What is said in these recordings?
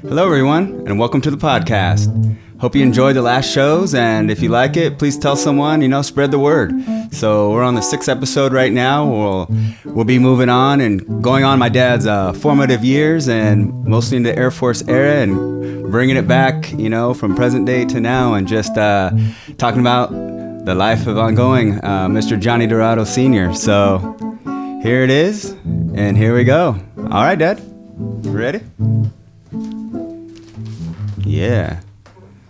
Hello, everyone, and welcome to the podcast. Hope you enjoyed the last shows, and if you like it, please tell someone, spread the word. So we're on the 6th episode right now. We'll be moving on and going on my dad's formative years and mostly in the Air Force era and bringing it back, from present day to now and just talking about the life of ongoing Mr. Johnny Dorado Sr. So here it is, and here we go. All right, Dad. Ready? Yeah.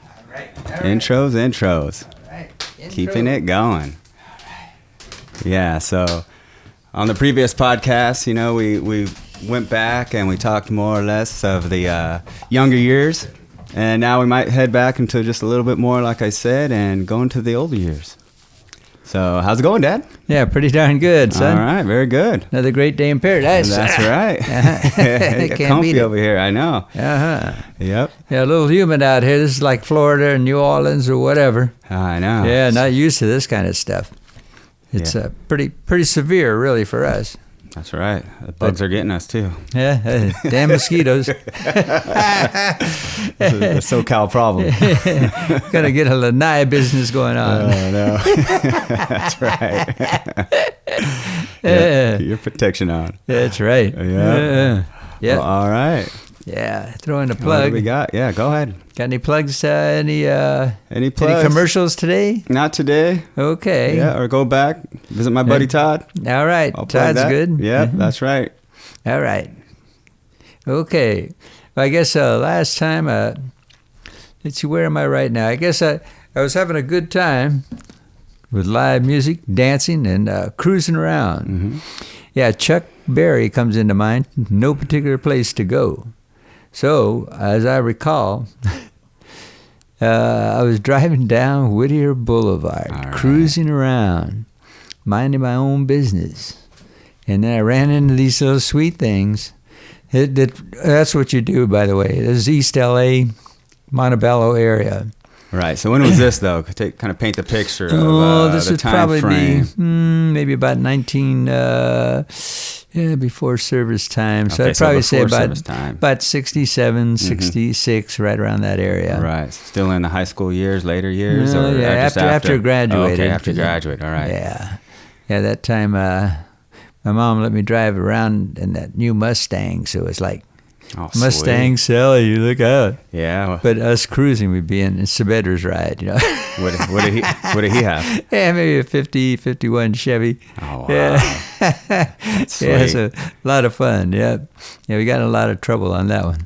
All right. Intros. All right. Keeping it going. Yeah, so on the previous podcast, we went back and we talked more or less of the younger years. And now we might head back into just a little bit more, like I said, and go into the older years. So how's it going, Dad? Yeah, pretty darn good, son. All right, very good. Another great day in paradise. That's right. Get comfy over here, I know. Uh-huh. Yep. Yeah, a little humid out here. This is like Florida or New Orleans or whatever. I know. Yeah, not used to this kind of stuff. It's pretty severe, really, for us. That's right. The bugs are getting us, too. Yeah, damn mosquitoes. It's a SoCal problem. Gonna get a lanai business going on. Oh, no. That's right. Keep your protection on. That's right. Yeah. Yeah. Well, all right. Yeah, throw in a What plug. do we got? Yeah, go ahead. Got any plugs? Any plugs? Any commercials today? Not today. Okay. Yeah, or go back, visit my buddy Todd. All right. I'll plug Todd's that. good. Yeah, Mhm. that's right. All right. Okay. Well, I guess last time, let's see, where am I right now? I guess I was having a good time with live music, dancing, and cruising around. Mm-hmm. Yeah, Chuck Berry comes into mind. No particular place to go. So, as I recall, I was driving down Whittier Boulevard, cruising around, minding my own business. And then I ran into these little sweet things. That's what you do, by the way. This is East L.A., Montebello area. Right. So when was this, though? Kind of paint the picture of this the would time probably frame. be maybe about 19... before service time. So Okay, I'd probably say time. about 67, 66, right around that area. Right. Still in the high school years, later years? No, or yeah, just after graduated. Okay, after graduate. All right. Yeah. Yeah, that time my mom let me drive around in that new Mustang. So it was like, Mustang sweet. Sally, you look out. Yeah. Well, But us cruising, we'd be in Saavedra's ride, what did he have? Yeah, maybe a 50, 51 Chevy. Oh, wow. Yeah. That's sweet. Yeah, it's a lot of fun. Yeah. Yeah, we got in a lot of trouble on that one.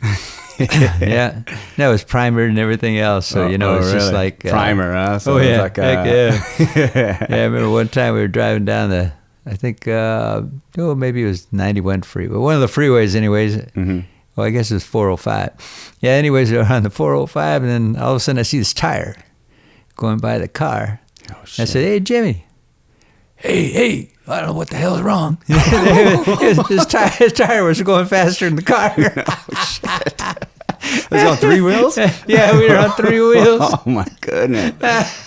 Yeah. That was primered and everything else. So, it's really? just like... Primer, huh? So yeah. Like, heck yeah. Yeah, I remember one time we were driving down I think, maybe it was 91 freeway. One of the freeways anyways. Mm-hmm. Well, I guess it was 405. Yeah, anyways, we were on the 405, and then all of a sudden I see this tire going by the car. Oh, shit. I said, "Hey, Jimmy." Hey, I don't know what the hell's wrong. his tire was going faster than the car. Oh, shit. Was it on 3 wheels? Yeah, we were on 3 wheels. Oh, my goodness.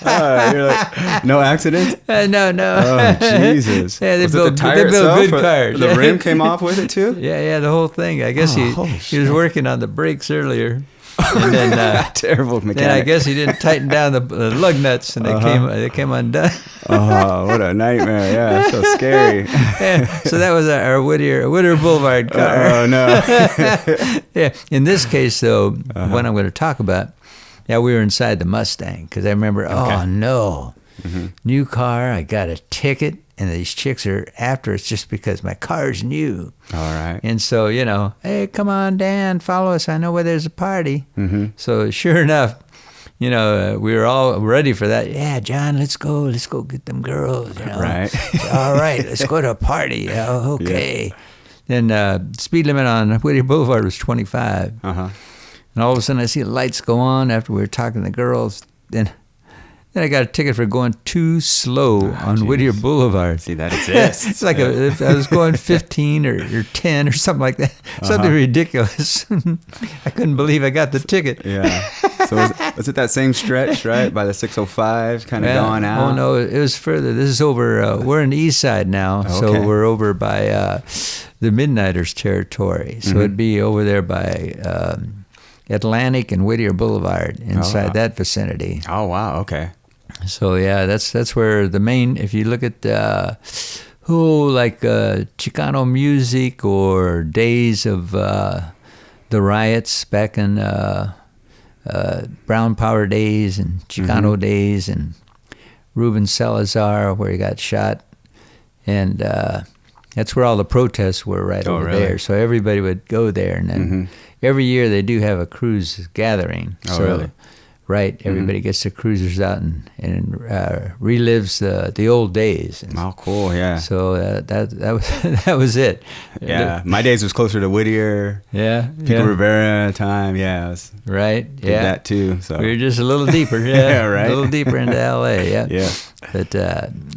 You're like, no accidents? No. Oh, Jesus. Yeah, they Was build it the tire good itself, cars. The rim came off with it, too? Yeah, the whole thing. I guess he was working on the brakes earlier. And then, terrible mechanic. Then I guess he didn't tighten down the lug nuts, and they came undone. Oh, what a nightmare! Yeah, so scary. Yeah, so that was our Whittier Boulevard car. Oh no. Yeah. In this case, though, what I'm going to talk about, we were inside the Mustang because I remember. Okay. Oh no, new car! I got a ticket. And these chicks are after us just because my car's new. All right. And so, hey, come on, Dan, follow us. I know where there's a party. Mm-hmm. So sure enough, we were all ready for that. Yeah, John, let's go get them girls. Right. So, all right, let's go to a party. Okay. Yeah. Then speed limit on Whittier Boulevard was 25. Uh-huh. And all of a sudden I see the lights go on after we were talking to the girls. Then I got a ticket for going too slow on Whittier Boulevard. See, that exists. It's like I was going 15 or 10 or something like that. Something ridiculous. I couldn't believe I got the ticket. Yeah. So was it that same stretch, right, by the 605 kind of going out? Oh, no, it was further. This is over, we're in the east side now, so we're over by the Midnighters territory. So it'd be over there by Atlantic and Whittier Boulevard inside that vicinity. Oh, wow. Okay. So yeah, that's where the main. If you look at Chicano music or days of the riots back in Brown Power days and Chicano days and Ruben Salazar where he got shot, and that's where all the protests were over there. So everybody would go there, and then every year they do have a cruise gathering. Oh, so, really? Right, everybody gets their cruisers out and relives the old days. Oh, cool, yeah. So that was that was it. Yeah, my days was closer to Whittier. Yeah, Pico Rivera time. Yeah, right. Did that too. So we were just a little deeper. Yeah, yeah, right. A little deeper into L.A. Yeah. Yeah. But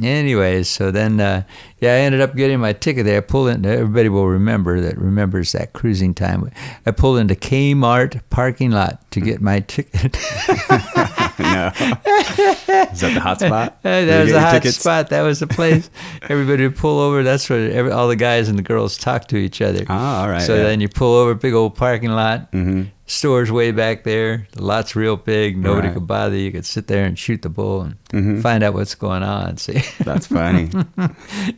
anyways, so then I ended up getting my ticket there. I pulled in. Everybody will remembers that cruising time. I pulled into Kmart parking lot to get my ticket. No. Is that the hot spot? That was the hot spot. That was the place. Everybody would pull over. That's where all the guys and the girls talk to each other. Oh, all right. So then you pull over, big old parking lot. Mm-hmm. Store's way back there. The lot's real big. Nobody could bother you. You could sit there and shoot the bull and find out what's going on. See? That's funny.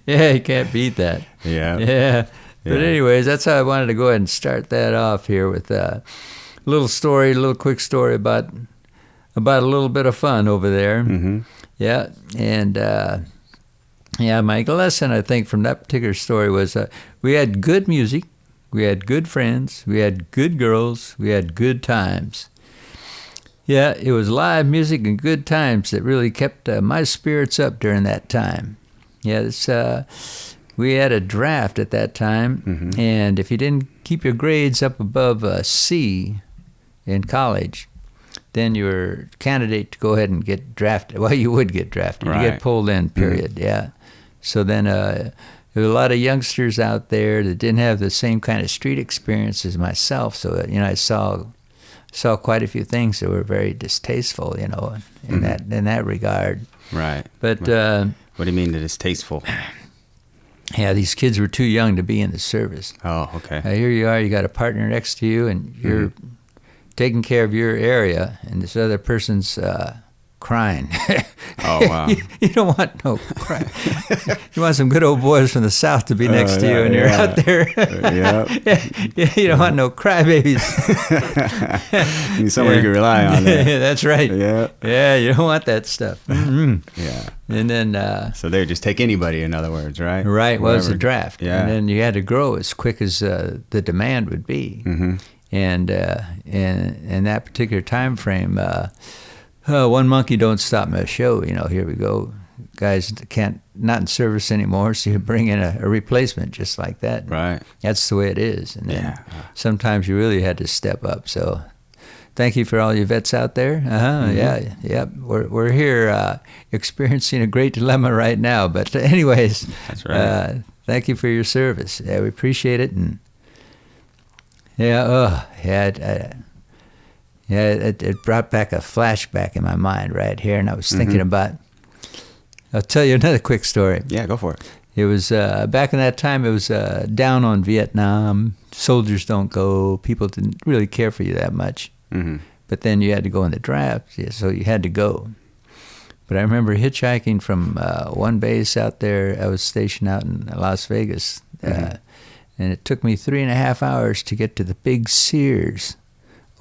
Yeah, you can't beat that. Yeah. But anyways, that's how I wanted to go ahead and start that off here with a little quick story about a little bit of fun over there. Mm-hmm. Yeah, and my lesson, I think, from that particular story was we had good music, we had good friends, we had good girls, we had good times. Yeah, it was live music and good times that really kept my spirits up during that time. Yeah, we had a draft at that time, and if you didn't keep your grades up above C in college, then you were a candidate to go ahead and get drafted. Well, you would get drafted. Right. You get pulled in, period, yeah. So then there were a lot of youngsters out there that didn't have the same kind of street experience as myself. So, I saw quite a few things that were very distasteful, in that regard. Right. But what do you mean distasteful? Yeah, these kids were too young to be in the service. Oh, okay. Here you are, you got a partner next to you, and you're taking care of your area, and this other person's crying. Oh, wow. You don't want no crying. You want some good old boys from the South to be next to you, and you're out there. You don't want no crybabies. You need someone you can rely on. That's right. Yeah, you don't want that stuff. Mm-hmm. Yeah. And then... so they would just take anybody, in other words, right? Right, well, it was a draft. Yeah. And then you had to grow as quick as the demand would be. Mm-hmm. And in that particular time frame, one monkey don't stop my show. Here we go. Guys not in service anymore, so you bring in a replacement just like that. Right. That's the way it is. And then sometimes you really had to step up. So thank you for all you vets out there. Yeah. We're here experiencing a great dilemma right now. But anyways, that's right. Thank you for your service. Yeah, we appreciate it. And it brought back a flashback in my mind right here, and I was thinking about. I'll tell you another quick story. Yeah, go for it. It was back in that time. It was down on Vietnam. Soldiers don't go. People didn't really care for you that much. Mm-hmm. But then you had to go in the draft, so you had to go. But I remember hitchhiking from one base out there. I was stationed out in Las Vegas, and it took me 3.5 hours to get to the big Sears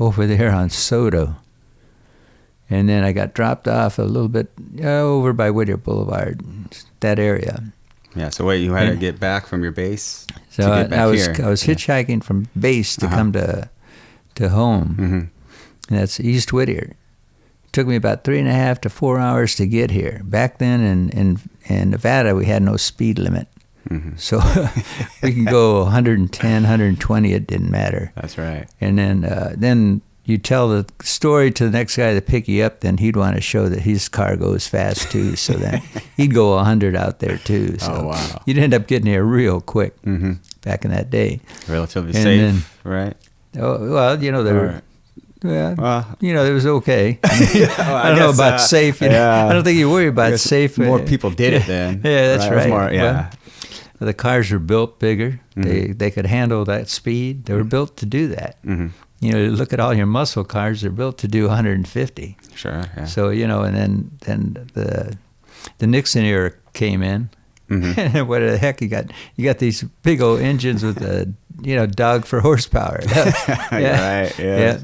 over there on Soto. And then I got dropped off a little bit over by Whittier Boulevard, that area. Yeah, so wait, you had to get back from your base so to get back I was here. hitchhiking from base to come to home. Mm-hmm. And that's East Whittier. It took me about 3.5 to 4 hours to get here. Back then in Nevada, we had no speed limit. Mm-hmm. So we can go 110, 120, it didn't matter. That's right. And then you tell the story to the next guy to pick you up, then he'd want to show that his car goes fast too. So then he'd go 100 out there too. So you'd end up getting here real quick back in that day. Relatively safe, right? Oh, well, there were... it was okay. I don't know about safe. I don't think you worry about safe. More people did it then. Yeah, that's right. More, yeah. Well, the cars were built bigger. They could handle that speed. They were built to do that. look at all your muscle cars, they're built to do 150. Sure, yeah. So, and then the Nixon era came in. Mm-hmm. What the heck, you got these big old engines with the, dog for horsepower. Right, yeah.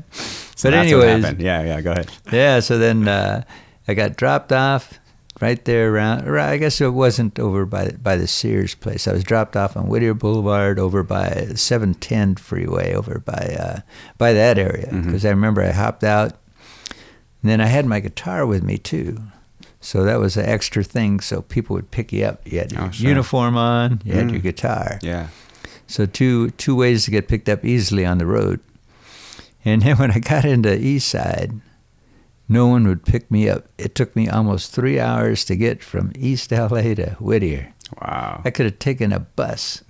So but anyways. Yeah, go ahead. Yeah, so then I got dropped off right there around, I guess it wasn't over by the Sears place. I was dropped off on Whittier Boulevard over by 710 freeway over by that area. Because I remember I hopped out, and then I had my guitar with me too. So that was an extra thing, so people would pick you up. You had your uniform on, you had your guitar. Yeah. So two ways to get picked up easily on the road. And then when I got into East Side, no one would pick me up. It took me almost 3 hours to get from East LA to Whittier. Wow. I could have taken a bus.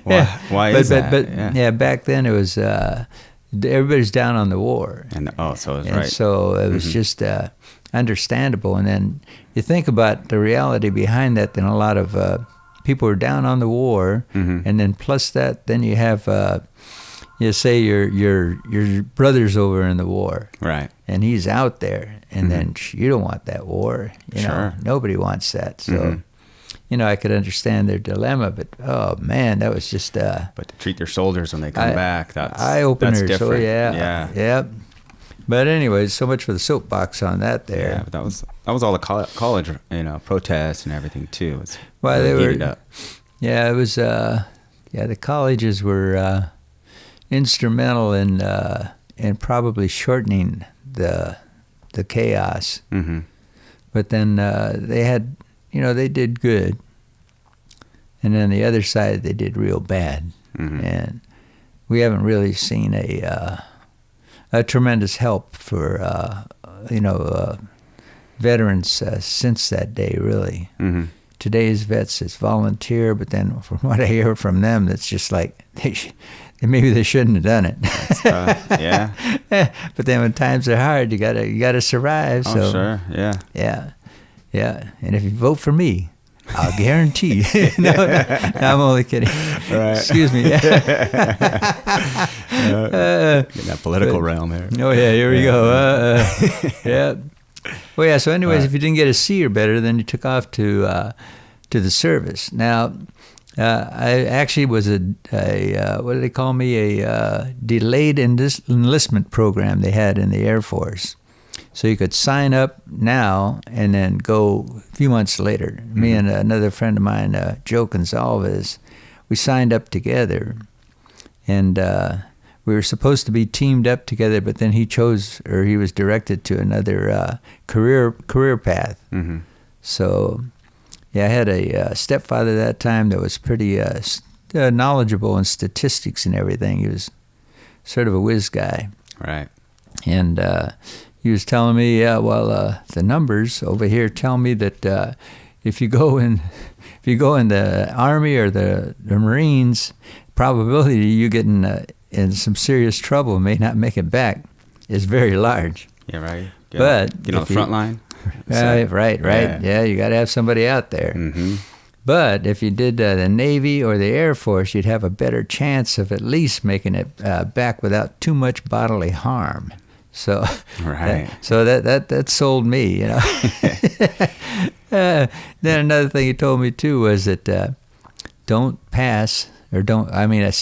Why is that? But back then it was, everybody's down on the war. So it was and so it was just understandable. And then you think about the reality behind that, then a lot of people are down on the war. And then plus that, then you have... say your brother's over in the war, right? And he's out there, and then you don't want that war. Nobody wants that. So, I could understand their dilemma, but oh man, that was just. But to treat their soldiers when they come back, that's eye-opener. That's different. So yeah. But anyways, so much for the soapbox on that there. Yeah, but that was all the college, protests and everything too. Well, they were heated up. Yeah, it was. The colleges were. Instrumental in probably shortening the chaos. But then they had, they did good, and then the other side they did real bad, and we haven't really seen a tremendous help for veterans since that day, really. Today's vets is volunteer, but then from what I hear from them, it's just like maybe they shouldn't have done it. Yeah. But then when times are hard, you gotta survive. Oh, so sure. Yeah. Yeah. And if you vote for me, I'll guarantee. No, I'm only kidding. Right. Excuse me. In that political realm there. Oh yeah, here we go. Yeah. Well, yeah. So, anyways, if you didn't get a C or better, then you took off to the service. Now, I actually was a what do they call me? A delayed enlistment program they had in the Air Force. So you could sign up now and then go a few months later. Me and another friend of mine, Joe Gonzalez, we signed up together, and we were supposed to be teamed up together, but then he was directed to another career path. So, yeah, I had a stepfather that time that was pretty knowledgeable in statistics and everything. He was sort of a whiz guy. Right. And he was telling me, the numbers over here tell me that if you go in the Army or the Marines, probability you getting in some serious trouble, may not make it back, is very large. Yeah, right. But get on the front line. Right. Yeah, you got to have somebody out there. But if you did the Navy or the Air Force, you'd have a better chance of at least making it back without too much bodily harm. So, that sold me, Then another thing he told me too was that don't pass, or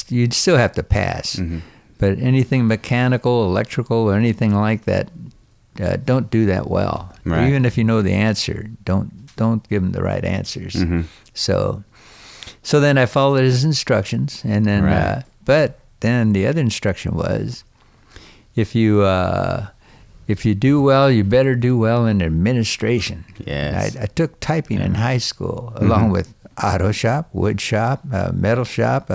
you'd still have to pass, but anything mechanical, electrical, or anything like that, don't do that well. Right. Even if you know the answer, don't give them the right answers. So then I followed his instructions, and then but then the other instruction was, if you do well, you better do well in administration. Yes. I took typing in high school, along with auto shop, wood shop, metal shop,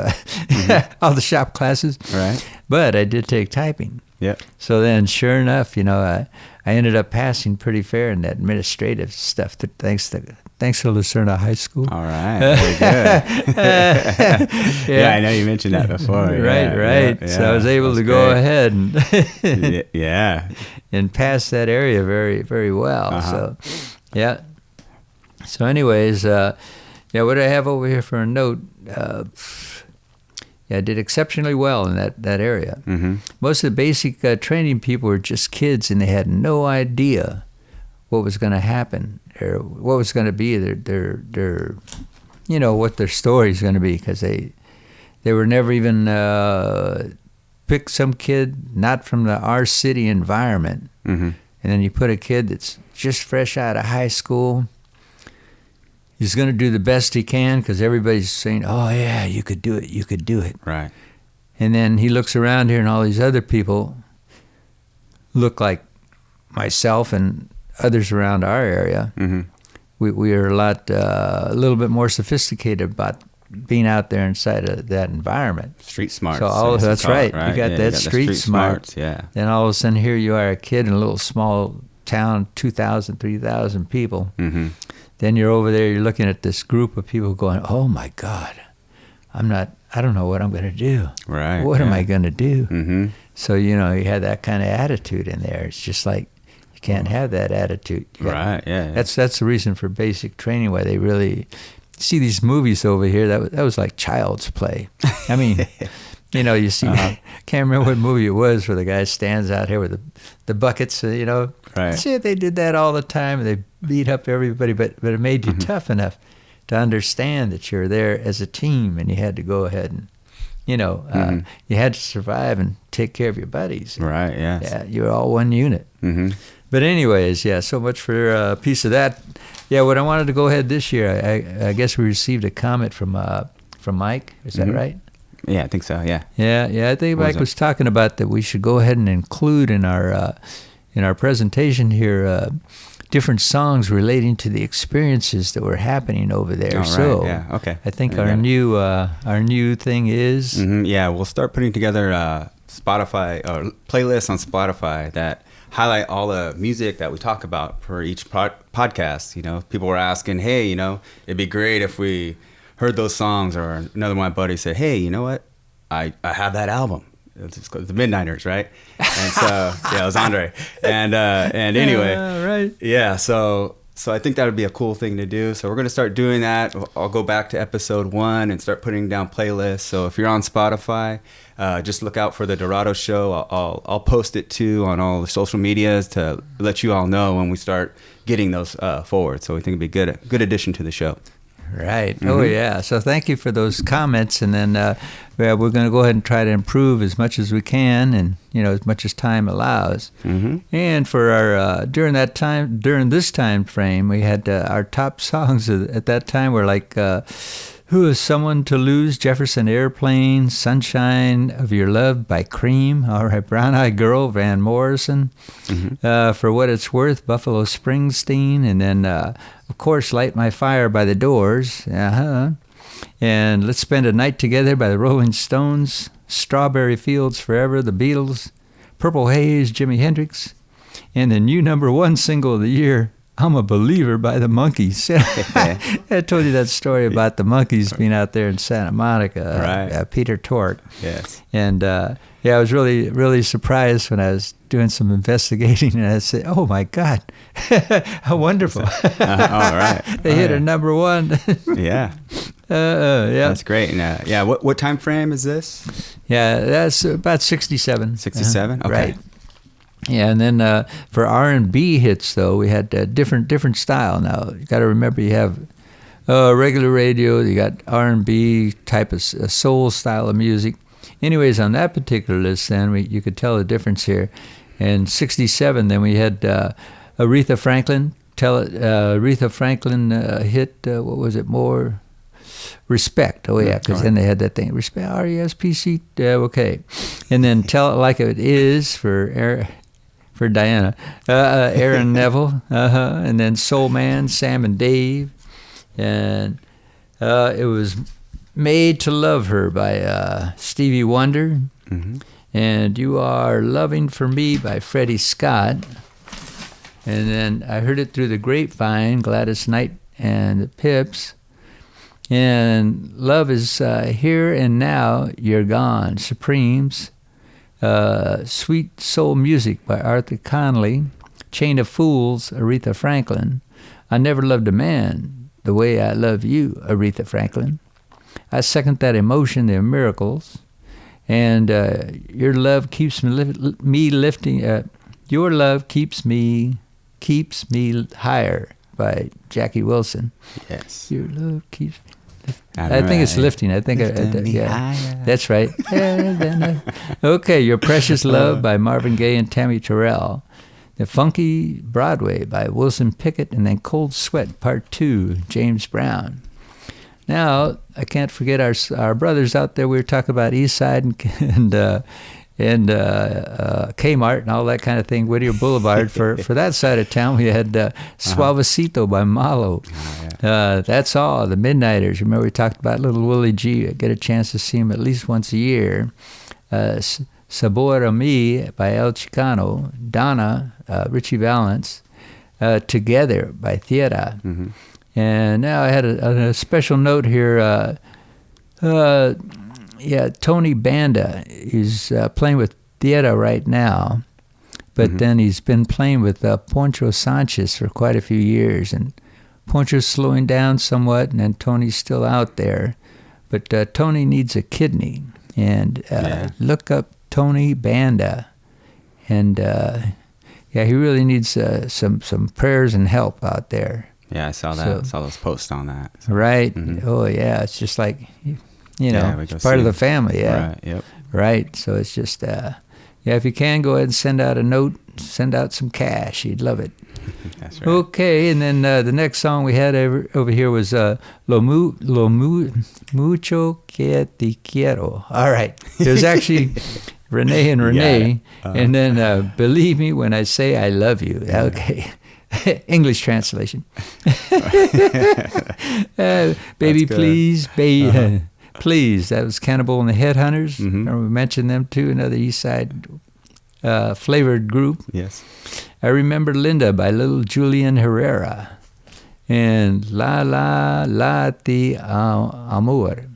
all the shop classes. Right. But I did take typing. Yep. So then, sure enough, I ended up passing pretty fair in that administrative stuff. Thanks to Lucerna High School. All right. Very good. Yeah, I know you mentioned that before. Right. Yeah, so I was able to go ahead and and pass that area very, very well. So, yeah. So anyways, what do I have over here for a note? did exceptionally well in that area. Mm-hmm. Most of the basic training people were just kids, and they had no idea what was going to happen or what was going to be their what their story is going to be, because they were never even pick some kid not from our city environment, Mm-hmm. and then you put a kid that's just fresh out of high school. He's going to do the best he can because everybody's saying, "Oh yeah, you could do it, you could do it." Right. And then he looks around here, and all these other people look like myself and others around our area. Mm-hmm. We are a little bit more sophisticated about being out there inside of that environment. Street smarts. So that's right. Right. You got that street smart. Yeah. Then all of a sudden, here you are, a kid in a little small town, 2,000, 3,000 people. Mm-hmm. Then you're over there, you're looking at this group of people going, "Oh my God, I don't know what I'm going to do. Right. What am I going to do?" Mm-hmm. So, you had that kind of attitude in there. It's just like, you can't have that attitude. Right, yeah. That's the reason for basic training, why they really see these movies over here. That was like child's play. I mean, you see, can't remember what movie it was where the guy stands out here with the buckets, Right. See, they did that all the time. They beat up everybody, but it made you tough enough to understand that you're there as a team, and you had to go ahead and, you had to survive and take care of your buddies. Right, yes. Yeah, you're all one unit. Mm-hmm. But anyways, so much for a piece of that. Yeah, what I wanted to go ahead this year, I guess we received a comment from Mike. Is that right? Yeah, I think so, yeah. Yeah, I think Mike was talking about that we should go ahead and include in our presentation here different songs relating to the experiences that were happening over there. All right, so yeah, okay. I think our new thing is Yeah, we'll start putting together Spotify or playlists on Spotify that highlight all the music that we talk about for each podcast. People were asking, hey, it'd be great if we heard those songs, or another one of my buddies said, hey, you know what? I have that album. It's called the Midnighters, right? And so, yeah, it was Andre. And anyway, right. Yeah, so I think that would be a cool thing to do. So we're going to start doing that. I'll go back to episode 1 and start putting down playlists. So if you're on Spotify, just look out for the Dorado show. I'll post it too on all the social medias to let you all know when we start getting those forward. So we think it'd be a good addition to the show. Right. Mm-hmm. Oh, yeah. So thank you for those comments. And then we're going to go ahead and try to improve as much as we can, and, as much as time allows. Mm-hmm. And for our, during this time frame, we had our top songs at that time were like, Who Is Someone to Lose, Jefferson Airplane, Sunshine of Your Love by Cream, all right, Brown Eyed Girl, Van Morrison, For What It's Worth, Buffalo Springsteen, and then, of course, Light My Fire by The Doors, and Let's Spend a Night Together by the Rolling Stones, Strawberry Fields Forever, The Beatles, Purple Haze, Jimi Hendrix, and the new #1 single of the year, I'm a Believer by the Monkees. I told you that story about the Monkees being out there in Santa Monica, right. Peter Tork. Yes. And I was really, really surprised when I was doing some investigating, and I said, oh my God, how wonderful. All right. They hit a #1. Yeah. Yeah. That's great. And, what time frame is this? Yeah, that's about 67. 67? Okay. Right. Yeah, and then for R&B hits, though, we had different style. Now, you got to remember, you have regular radio, you got R&B type of soul style of music. Anyways, on that particular list, then, you could tell the difference here. In 67, then we had Aretha Franklin. Aretha Franklin hit, what was it, More Respect. Oh, yeah, because then they had that thing, Respect, R-E-S-P-C, okay. And then Tell It Like It Is for Diana, Aaron Neville, and then Soul Man, Sam and Dave, and it was Made to Love Her by Stevie Wonder, and You Are Loving for Me by Freddie Scott, and then I Heard It Through the Grapevine, Gladys Knight and the Pips, and Love Is Here and Now, You're Gone, Supremes, Sweet Soul Music by Arthur Conley, Chain of Fools, Aretha Franklin, I Never Loved a Man the Way I Love You, Aretha Franklin, I second that emotion. They're miracles. And your love keeps me lifting. Your love keeps me higher by Jackie Wilson. Yes. Your love keeps me. I think it's lifting. I think that's right. Okay, Your Precious Love by Marvin Gaye and Tammy Terrell. The Funky Broadway by Wilson Pickett, and then Cold Sweat Part 2, James Brown. Now, I can't forget our brothers out there. We were talking about East Side and Kmart and all that kind of thing, Whittier Boulevard. For that side of town, we had Suavecito by Malo. That's All, the Midnighters. Remember we talked about Little Willie G. I get a chance to see him at least once a year. Sabor a Mi by El Chicano. Donna, Richie Valens. Together by Tierra. Mm-hmm. And now I had a special note here. Tony Banda is playing with Tierra right now, but then he's been playing with Poncho Sanchez for quite a few years, and Poncho's slowing down somewhat, and then Tony's still out there. But Tony needs a kidney, and look up Tony Banda, and he really needs some prayers and help out there. Yeah, I saw that. I saw those posts on that. So. Right. Mm-hmm. Oh, yeah. It's just like, it's part of the family. Yeah. Right. Yep. Right. So it's just, if you can, go ahead and send out a note, send out some cash. You'd love it. That's right. Okay. And then the next song we had over here was Lo Mucho Que Te Quiero. All right. There's actually Renee and Renee. And then Believe Me When I Say I Love You. Okay. English translation. Baby, please, baby, please. That was Cannibal and the Headhunters. Mm-hmm. Remember we mentioned them too, another East Side flavored group. Yes. I Remember Linda by Little Julian Herrera, and La La La Ti Amor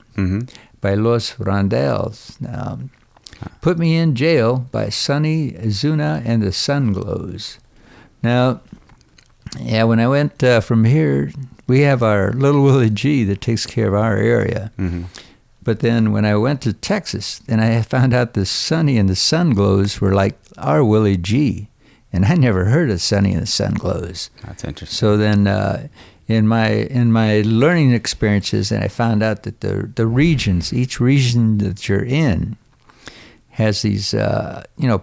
by Los Rondelles. Put Me in Jail by Sonny Zuna and the Sun Glows. Now, when I went from here, we have our Little Willie G that takes care of our area. Mm-hmm. But then when I went to Texas, then I found out the Sonny and the Sun Glows were like our Willie G. And I never heard of Sonny and the Sun Glows. That's interesting. So then in my learning experiences, and I found out that the regions, each region that you're in, has these,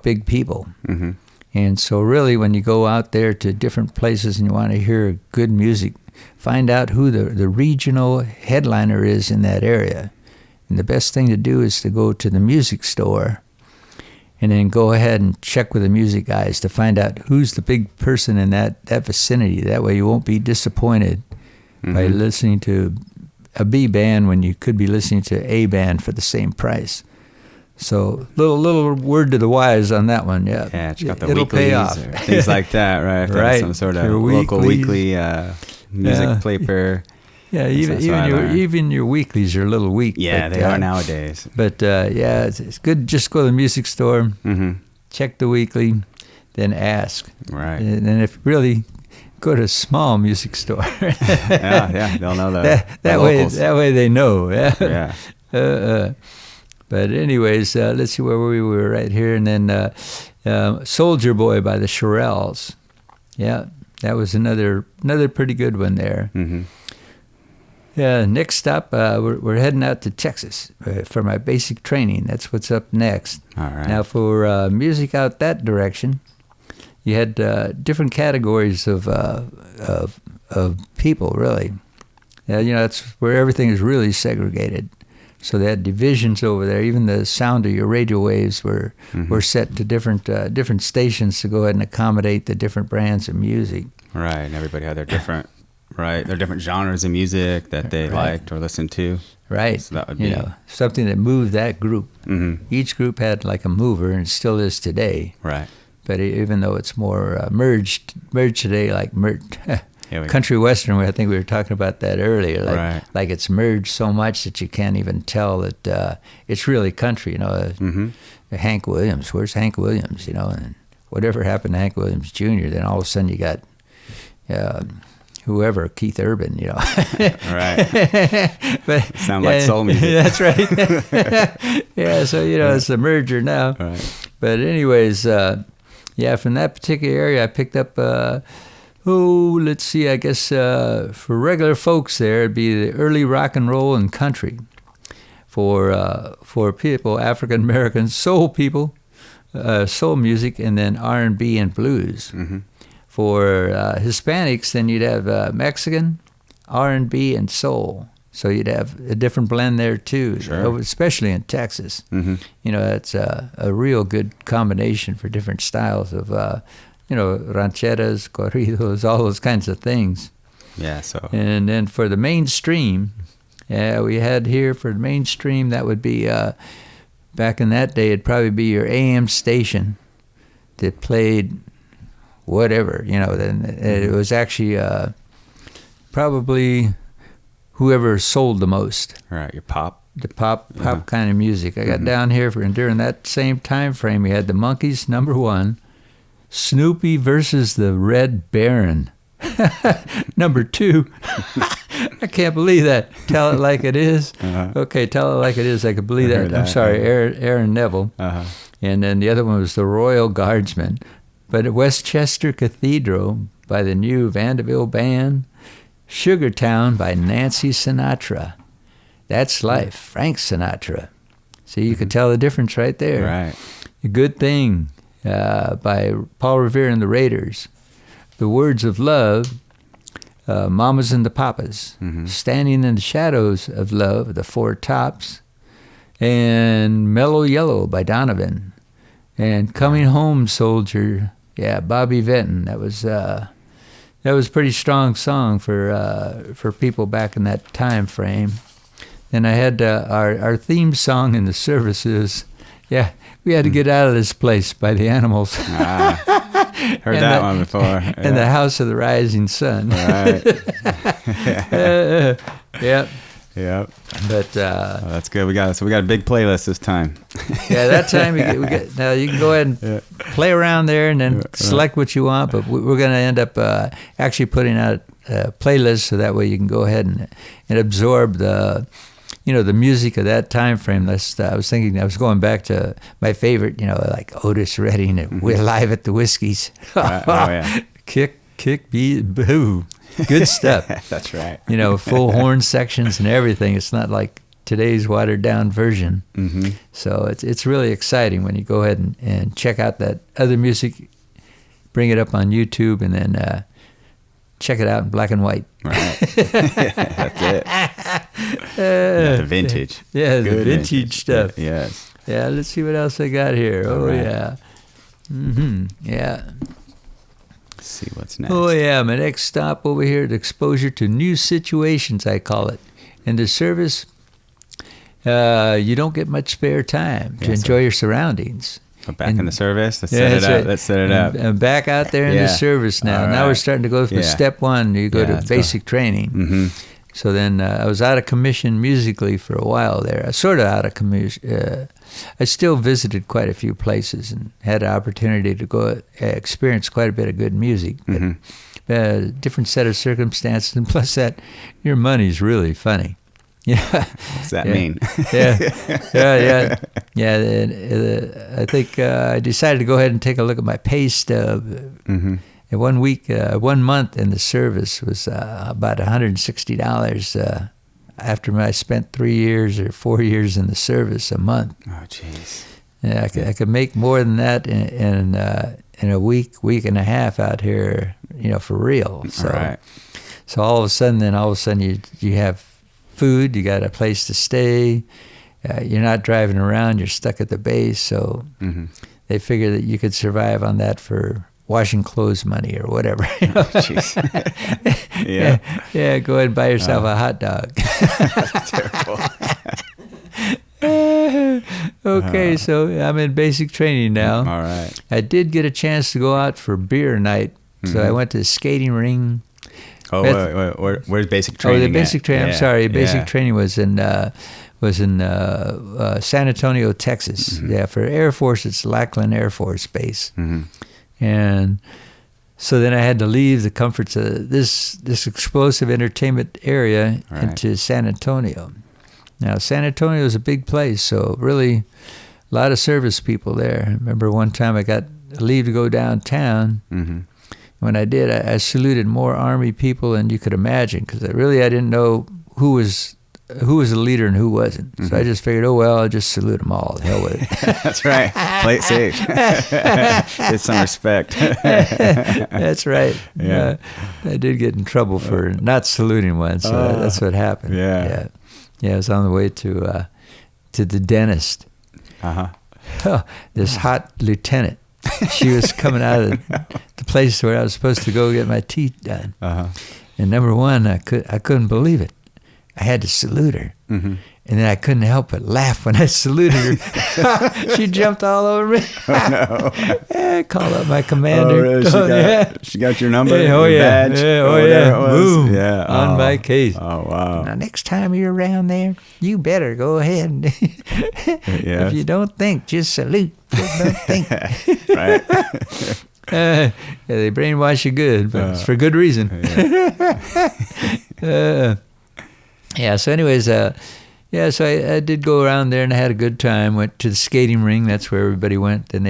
big people. Mm-hmm. And so really when you go out there to different places and you want to hear good music, find out who the regional headliner is in that area. And the best thing to do is to go to the music store and then go ahead and check with the music guys to find out who's the big person in that vicinity. That way you won't be disappointed by listening to a B band when you could be listening to A band for the same price. So little word to the wise on that one, yeah. Yeah, check out the it'll weeklies pay off. or things like that, right? Right. Some sort of Your local weekly music paper. Yeah, even your weeklies are a little weak. Yeah, they are nowadays. But it's good. Just go to the music store, check the weekly, then ask. Right. And if really, go to a small music store. yeah, they'll know that way. That way they know. Yeah. But anyways, let's see where we were right here. And then Soldier Boy by the Shirelles. Yeah, that was another pretty good one there. Mm-hmm. Next stop, we're heading out to Texas for my basic training. That's what's up next. All right. Now for music out that direction, you had different categories of people, really. That's where everything is really segregated. So they had divisions over there. Even the sound of your radio waves were set to different stations to go ahead and accommodate the different brands of music. Right, and everybody had their different genres of music that they liked or listened to. Right. So that would be something that moved that group. Mm-hmm. Each group had like a mover, and it still is today. Right. But even though it's more merged today, like country western, I think we were talking about that earlier. Like it's merged so much that you can't even tell that it's really country. Hank Williams, where's Hank Williams? And whatever happened to Hank Williams Jr. Then all of a sudden you got whoever, Keith Urban, Right. But Sound like soul music. That's right. Yeah, so it's a merger now. Right. But anyways, from that particular area, I picked up. Let's see. I guess for regular folks, there it'd be the early rock and roll and country. For people, African American soul people, soul music, and then R&B and blues. Mm-hmm. For Hispanics, then you'd have Mexican, R&B, and soul. So you'd have a different blend there too, sure. Especially in Texas. Mm-hmm. That's a real good combination for different styles of, rancheras, corridos, all those kinds of things. Yeah. So. And then for the mainstream, we had here for the mainstream, that would be, back in that day, it'd probably be your AM station that played whatever, then it was actually probably whoever sold the most. Right, your pop. The pop kind of music. I got down here and during that same time frame, we had the Monkees, #1, Snoopy versus the Red Baron, #2. I can't believe that. Tell It Like It Is. Uh-huh. Okay, Tell It Like It Is. I could believe that. I'm sorry, Aaron Neville. Uh-huh. And then the other one was the Royal Guardsmen. But at Westchester Cathedral by the new Vanderbilt Band, Sugartown by Nancy Sinatra. That's Life, Frank Sinatra. See, you could tell the difference right there. Right. A Good Thing by Paul Revere and the Raiders. The Words of Love, Mamas and the Papas. Mm-hmm. Standing in the Shadows of Love, the Four Tops. And Mellow Yellow by Donovan. And Coming Home, Soldier, Bobby Vinton. That was a pretty strong song for people back in that time frame. And I had our theme song in the services. Yeah, we had to get out of this place by the Animals. Heard that one before. And the House of the Rising Sun. Right. Yep. Yep. But that's good. We got a big playlist this time. That time now you can go ahead and play around there and then select what you want. But we're going to end up actually putting out a playlist so that way you can go ahead and absorb the music of that time frame. I was thinking I was going back to my favorite, like Otis Redding and We're Live at the Whiskies. Kick, beat, boo. Good stuff. That's right. Full horn sections and everything. It's not like today's watered down version. Mm-hmm. So it's really exciting when you go ahead and check out that other music, bring it up on YouTube, and then check it out in black and white. Right. That's it. The vintage. Yeah, Good the vintage stuff. Yes. Yeah, let's see what else I got here. All right. Yeah. Mm-hmm. Yeah. Let's see what's next. Oh, yeah. My next stop over here is exposure to new situations, I call it. In the service, you don't get much spare time to enjoy your surroundings. Back in the service. Let's set it up. Right. Let's set it up. And back out there in the service now. All Now right. we're starting to go from step one. You go to basic training. Mm-hmm. So then I was out of commission musically for a while there. I was sort of out of commission. I still visited quite a few places and had an opportunity to go experience quite a bit of good music. But, different set of circumstances, and plus that your money's really funny. Yeah. What's that mean? I think I decided to go ahead and take a look at my pay stub. Mm-hmm. And 1 week, 1 month in the service was about $160 after I spent 3 years or 4 years in the service a month. Oh, jeez. Yeah, I could make more than that in a week and a half out here, for real. So, right. So all of a sudden you have food, you got a place to stay, you're not driving around, you're stuck at the base, so they figure that you could survive on that for washing clothes money or whatever. Jeez. Yeah, go ahead and buy yourself a hot dog. That's terrible. Okay, so I'm in basic training now. All right. I did get a chance to go out for beer night, so I went to the skating ring. Oh, wait. Where's basic training? Oh, the basic training. I'm sorry. Basic training was in San Antonio, Texas. Yeah, for Air Force, it's Lackland Air Force Base. And So then I had to leave the comforts of this explosive entertainment area into San Antonio. Now, San Antonio is a big place, so really a lot of service people there. I remember one time I got leave to go downtown. Mm-hmm. When I did, I saluted more Army people than you could imagine, because I didn't know who was the leader and who wasn't. Mm-hmm. So I just figured, I'll just salute them all. The hell with it. That's right. Play it safe. Get some respect. That's right. Yeah. I did get in trouble for not saluting one, so that's what happened. Yeah. I was on the way to the dentist. Uh-huh. This hot lieutenant. She was coming out of the place where I was supposed to go get my teeth done. Uh-huh. And number one, I couldn't believe it. I had to salute her. Mm-hmm. And then I couldn't help but laugh when I saluted her. She jumped all over me. Oh, no. I called up my commander. Oh, really? She got your number? Your badge? Boom. Yeah. On my case. Oh, wow. Now, next time you're around there, you better go ahead. And if you don't think, just salute. Just don't think. Right. They brainwash you good, but it's for good reason. So anyways, so I did go around there and I had a good time. Went to the skating ring. That's where everybody went. And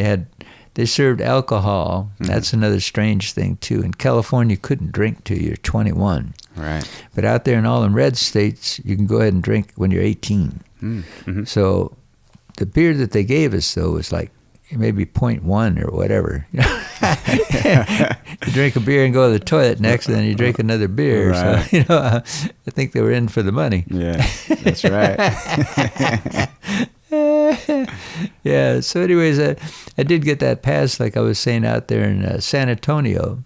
they served alcohol. Mm-hmm. That's another strange thing too. In California, you couldn't drink till you're 21. Right. But out there in all them red states, you can go ahead and drink when you're 18. Mm-hmm. So the beer that they gave us though was like maybe 0.1 or whatever. You drink a beer and go to the toilet next, and then you drink another beer. Right. So, I think they were in for the money. Yeah, that's right. So anyways, I did get that pass, like I was saying, out there in San Antonio.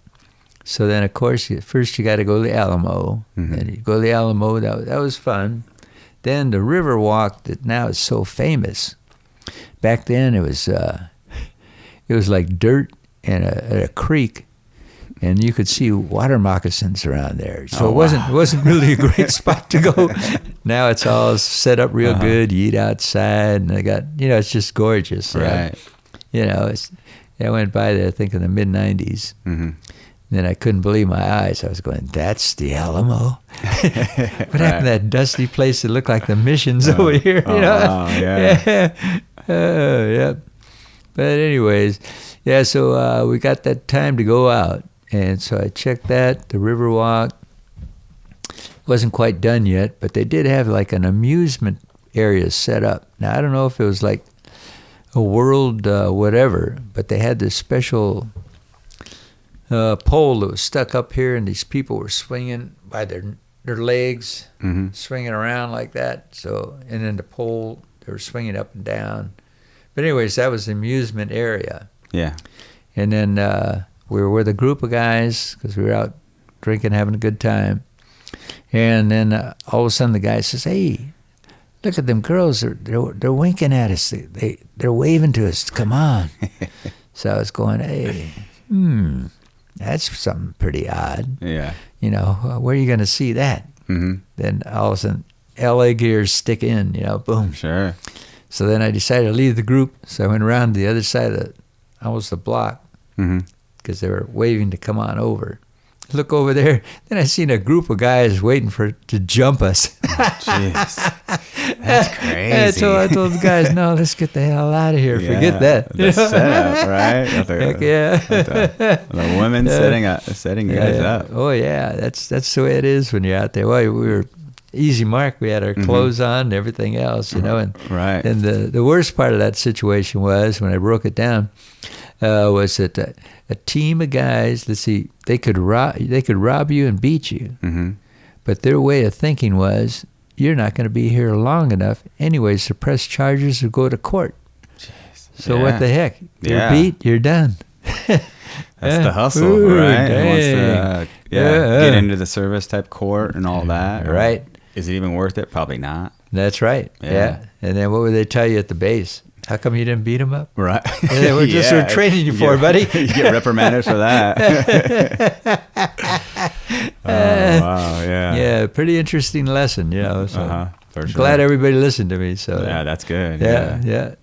So then, of course, first you got to go to the Alamo. Mm-hmm. And you go to the Alamo, that was fun. Then the Riverwalk that now is so famous. Back then, it was like dirt and a creek, and you could see water moccasins around there. So it wasn't really a great spot to go. Now it's all set up real good. You eat outside, and they got it's just gorgeous. Right. I went by there, I think, in the mid '90s. Mm-hmm. Then I couldn't believe my eyes. I was going, "That's the Alamo." What happened to that dusty place that looked like the missions over here? Wow, yeah. Yeah. But anyways, so we got that time to go out. And so I checked that, the Riverwalk. Wasn't quite done yet, but they did have like an amusement area set up. Now, I don't know if it was like a world whatever, but they had this special pole that was stuck up here, and these people were swinging by their legs, swinging around like that. So, and then the pole, they were swinging up and down. But anyways, that was the amusement area. Yeah. And then we were with a group of guys because we were out drinking, having a good time. And then all of a sudden the guy says, "Hey, look at them girls. They're winking at us. They're waving to us. Come on." So I was going, "Hey, that's something pretty odd." Yeah. Where are you going to see that? Mm-hmm. Then all of a sudden, LA gears stick in, boom. Sure. So then I decided to leave the group. So I went around the other side of almost the block, because they were waving to come on over. Look over there. Then I seen a group of guys waiting to jump us. Jeez. That's crazy. I told the guys, "No, let's get the hell out of here. Yeah, Forget that." The setup, right? Heck yeah. The women setting you guys up. Oh yeah, that's the way it is when you're out there. Well, we were easy mark. We had our clothes on and everything else, And right. And the worst part of that situation was, when I broke it down, was that a team of guys. Let's see, they could rob you and beat you, but their way of thinking was, you're not going to be here long enough anyways to press charges or go to court. Jeez. So what the heck? You're beat, you're done. That's the hustle, Ooh, right? Dang. Who wants to get into the service type court and all that. Right. Is it even worth it? Probably not. That's right. Yeah. And then what would they tell you at the base? How come you didn't beat them up? Right. We're just training you for, buddy. You get reprimanded for that. Wow, yeah. Yeah, pretty interesting lesson, So for sure. glad everybody listened to me. So yeah, that's good. Yeah.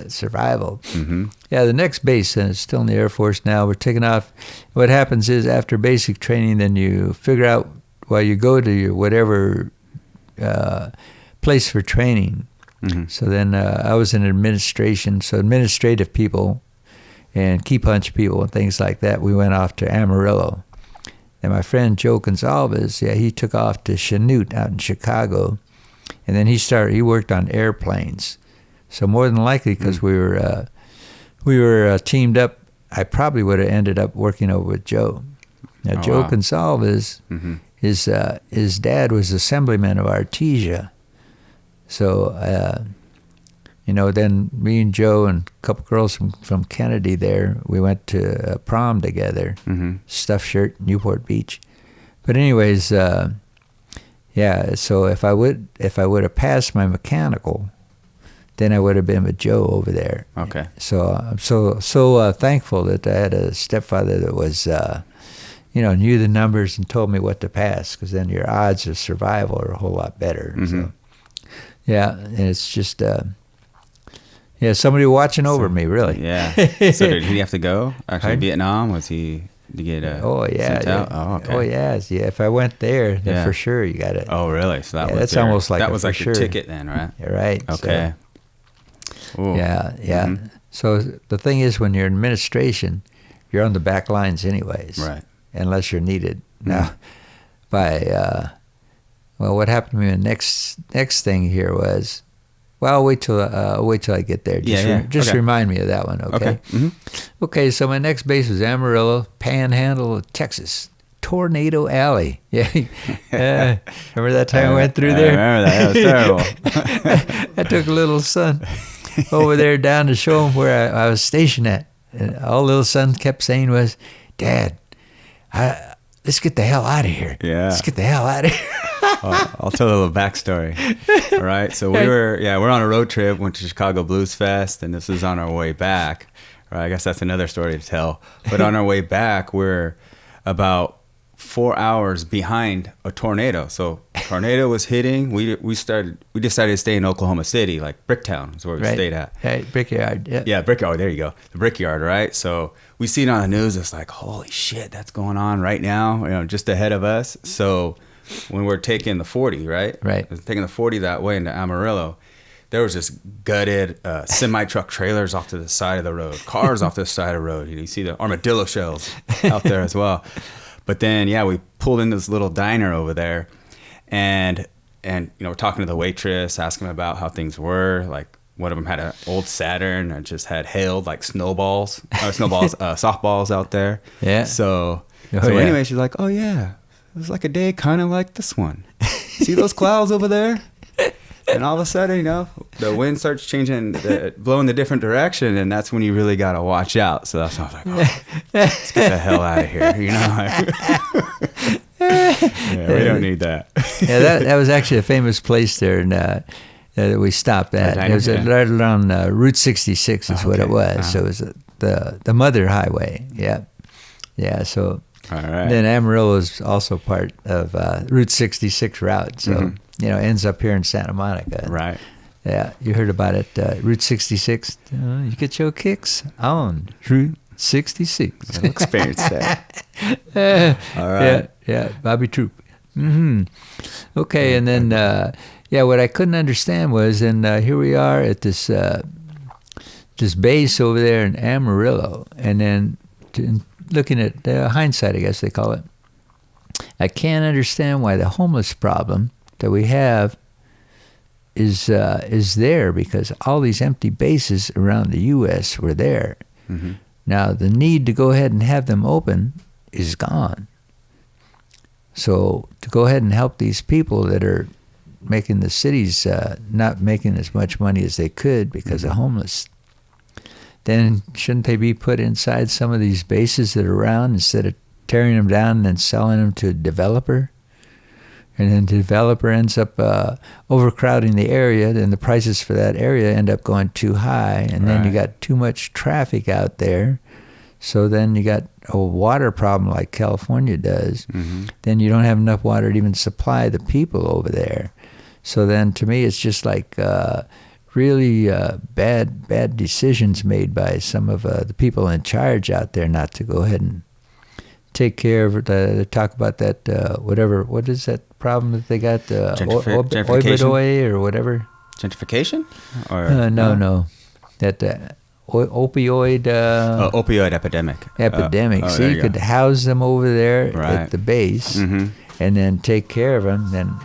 survival. Mm-hmm. Yeah, the next base, and it's still in the Air Force now, we're taking off. What happens is after basic training, then you figure out while you go to your whatever place for training. Mm-hmm. So then I was in administration, so administrative people and key punch people and things like that. We went off to Amarillo. And my friend Joe Gonzalez, he took off to Chanute out in Chicago. And then he worked on airplanes. So more than likely, because we were teamed up, I probably would have ended up working over with Joe. Now, Joe Gonzalez, mm-hmm. his dad was assemblyman of Artesia. So, then me and Joe and a couple girls from Kennedy there, we went to prom together, mm-hmm. Stuffed Shirt, Newport Beach. But anyways, so if I would have passed my mechanical, then I would have been with Joe over there. Okay. So I'm so thankful that I had a stepfather that was, knew the numbers and told me what to pass, because then your odds of survival are a whole lot better. Mm-hmm. So, and it's just, somebody watching over me, really. Yeah. So did he have to go? Actually, Vietnam? Was he to get sent out? Oh, okay. Oh, yeah. If I went there, then for sure you got it. Oh, really? So that's almost like that was like sure. your ticket then, right? You're right. Okay. So, yeah. Mm-hmm. So the thing is, when you're in administration, you're on the back lines anyways. Right. Unless you're needed. Mm-hmm. Now, what happened to me the next thing here was, I'll wait till I get there. Just remind me of that one, okay? Okay. Mm-hmm. Okay, so my next base was Amarillo, Panhandle, Texas. Tornado Alley. Yeah. Remember that time I went through there? I remember that. That was terrible. I took a little son over there down to show him where I was stationed at. And all little son kept saying was, Dad, let's get the hell out of here. Yeah. Let's get the hell out of here. I'll tell a little backstory. All right. So we're on a road trip, went to Chicago Blues Fest, and this is on our way back. Right. I guess that's another story to tell. But on our way back, we're about 4 hours behind a tornado. So tornado was hitting. We decided to stay in Oklahoma City, like Bricktown is where we stayed at. Right, Brickyard. Yeah. Yeah, Brickyard. There you go. The Brickyard, right? So we see it on the news. It's like, holy shit, that's going on right now, just ahead of us. So when we're taking the 40, right? Right. Taking the 40 that way into Amarillo, there was just gutted semi-truck trailers off to the side of the road, cars off to the side of the road. You see the armadillo shells out there as well. But then, we pulled in this little diner over there, and we're talking to the waitress, asking them about how things were. Like, one of them had an old Saturn and just had hailed like softballs out there. Yeah. So anyway, she's like, oh yeah, it was like a day kind of like this one. See those clouds over there? And all of a sudden, the wind starts changing, blowing the different direction, and that's when you really got to watch out. So that's when I was like, let's get the hell out of here, we don't need that. That was actually a famous place there that we stopped at. It was right around Route 66 is what it was. Uh-huh. So it was the Mother Highway. Yeah. Yeah, so all right. Then Amarillo is also part of Route 66 route. So. Mm-hmm. Ends up here in Santa Monica. Right. Yeah, you heard about it. Route 66. You get your kicks on Route 66. I'll experience that. All right. Yeah, Bobby Troop. Mm-hmm. Okay, and then, what I couldn't understand was, and here we are at this base over there in Amarillo, and then looking at hindsight, I guess they call it, I can't understand why the homeless problem that we have is there, because all these empty bases around the U.S. were there. Mm-hmm. Now the need to go ahead and have them open is gone. So to go ahead and help these people that are making the cities not making as much money as they could because of homeless, then shouldn't they be put inside some of these bases that are around instead of tearing them down and then selling them to a developer? And then the developer ends up overcrowding the area, then the prices for that area end up going too high, and then you got too much traffic out there. So then you got a water problem like California does. Mm-hmm. Then you don't have enough water to even supply the people over there. So then to me it's just like really bad decisions made by some of the people in charge out there not to go ahead and take care of it. They talk about that, what is that problem that they got? Gentrification? Opioid or whatever. Gentrification? Or No. That opioid... opioid epidemic. Epidemic. So you could house them over there at the base and then take care of them. Then,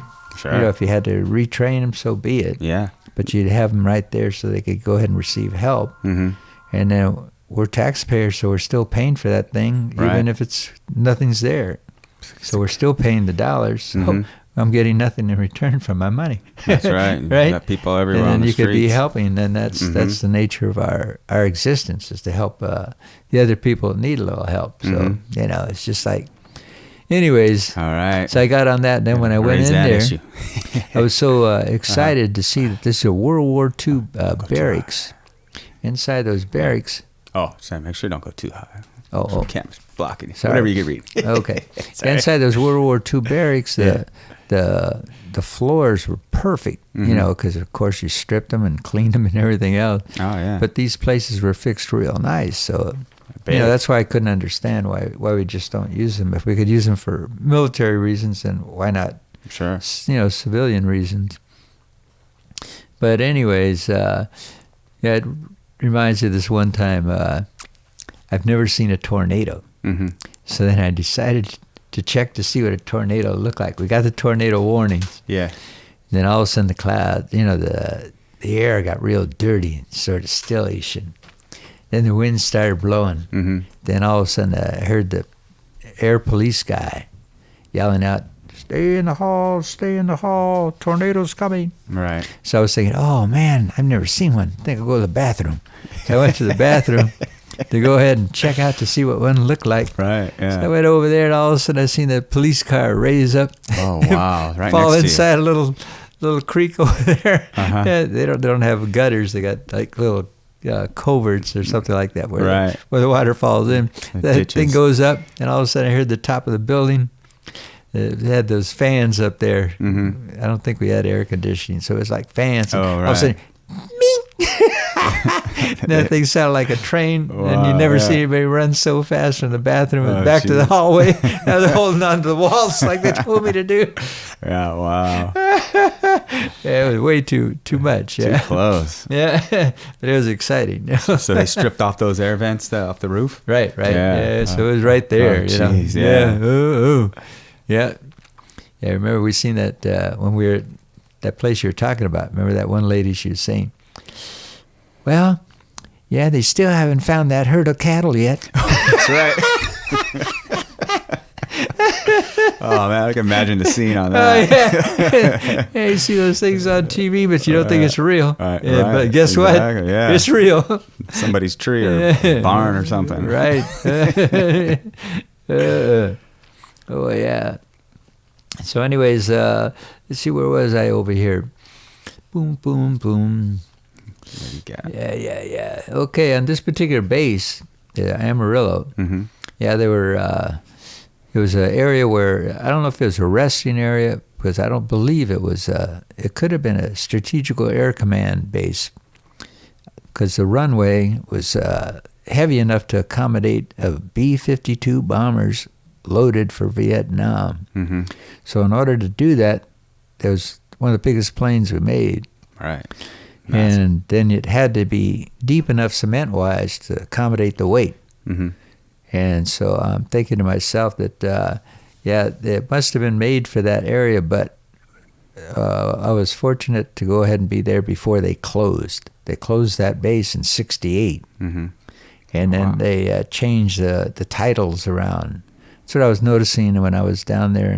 if you had to retrain them, so be it. Yeah. But you'd have them right there so they could go ahead and receive help. And then we're taxpayers, so we're still paying for that thing, even if nothing's there. So we're still paying the dollars. So I'm getting nothing in return for my money. That's right. Right? You got people everywhere on and the you streets. could be helping. Then that's the nature of our existence, is to help the other people that need a little help. So, it's just like, anyways. All right. So I got on that. And then when I went in there, issue. I was so excited to see that this is a World War II barracks. Inside those barracks. Oh, sorry. Make sure you don't go too high. Oh. Camera's blocking you. Sorry. Whatever you can read. Okay. Inside those World War II barracks, the floors were perfect, because of course you stripped them and cleaned them and everything else. Oh, yeah. But these places were fixed real nice. So, that's why I couldn't understand why we just don't use them. If we could use them for military reasons, then why not? Sure. Civilian reasons. But anyways, it reminds me of this one time. I've never seen a tornado. So then I decided to check to see what a tornado looked like. We got the tornado warnings. Yeah. Then all of a sudden the cloud, the air got real dirty and sort of stillish, and then the wind started blowing. Then all of a sudden I heard the air police guy yelling out, "Stay in the hall, stay in the hall, tornado's coming." Right. So I was thinking, oh man, I've never seen one. I think I'll go to the bathroom. I went to the bathroom to go ahead and check out to see what one looked like. Right, yeah. So I went over there, and all of a sudden I seen the police car raise up. Oh, wow. Right fall next to inside a little creek over there. Uh-huh. They don't have gutters. They got like little coverts or something like that where the water falls in. That thing goes up, and all of a sudden I heard the top of the building. They had those fans up there. I don't think we had air conditioning, so it was like fans. Oh, All of a right. sudden, that thing sounded like a train, and you never see anybody run so fast from the bathroom and back to the hallway. Now they're holding on to the walls like they told me to do. Yeah, wow. It was way too much. Too close. Yeah, but it was exciting. So they stripped off those air vents off the roof? Right. Yeah, so it was right there. Geez, Yeah. I remember we seen that when we were at that place you were talking about. Remember that one lady, she was saying, well, yeah, they still haven't found that herd of cattle yet. That's right. Oh, man, I can imagine the scene on that. Yeah, you see those things on TV, but you don't think it's real. Right, but guess what? Yeah. It's real. Somebody's tree or barn or something. Right. Oh, yeah. So anyways, let's see, where was I over here? Boom, boom, boom. What do you got? Yeah. Okay, on this particular base, Amarillo, they were, it was an area where, I don't know if it was a resting area, because I don't believe it was, it could have been a strategical air command base, because the runway was heavy enough to accommodate B-52 bombers loaded for Vietnam. So in order to do that, it was one of the biggest planes we made. Right. And then it had to be deep enough cement-wise to accommodate the weight. And so I'm thinking to myself that, it must have been made for that area, but I was fortunate to go ahead and be there before they closed. They closed that base in '68. And then they changed the titles around. That's what I was noticing when I was down there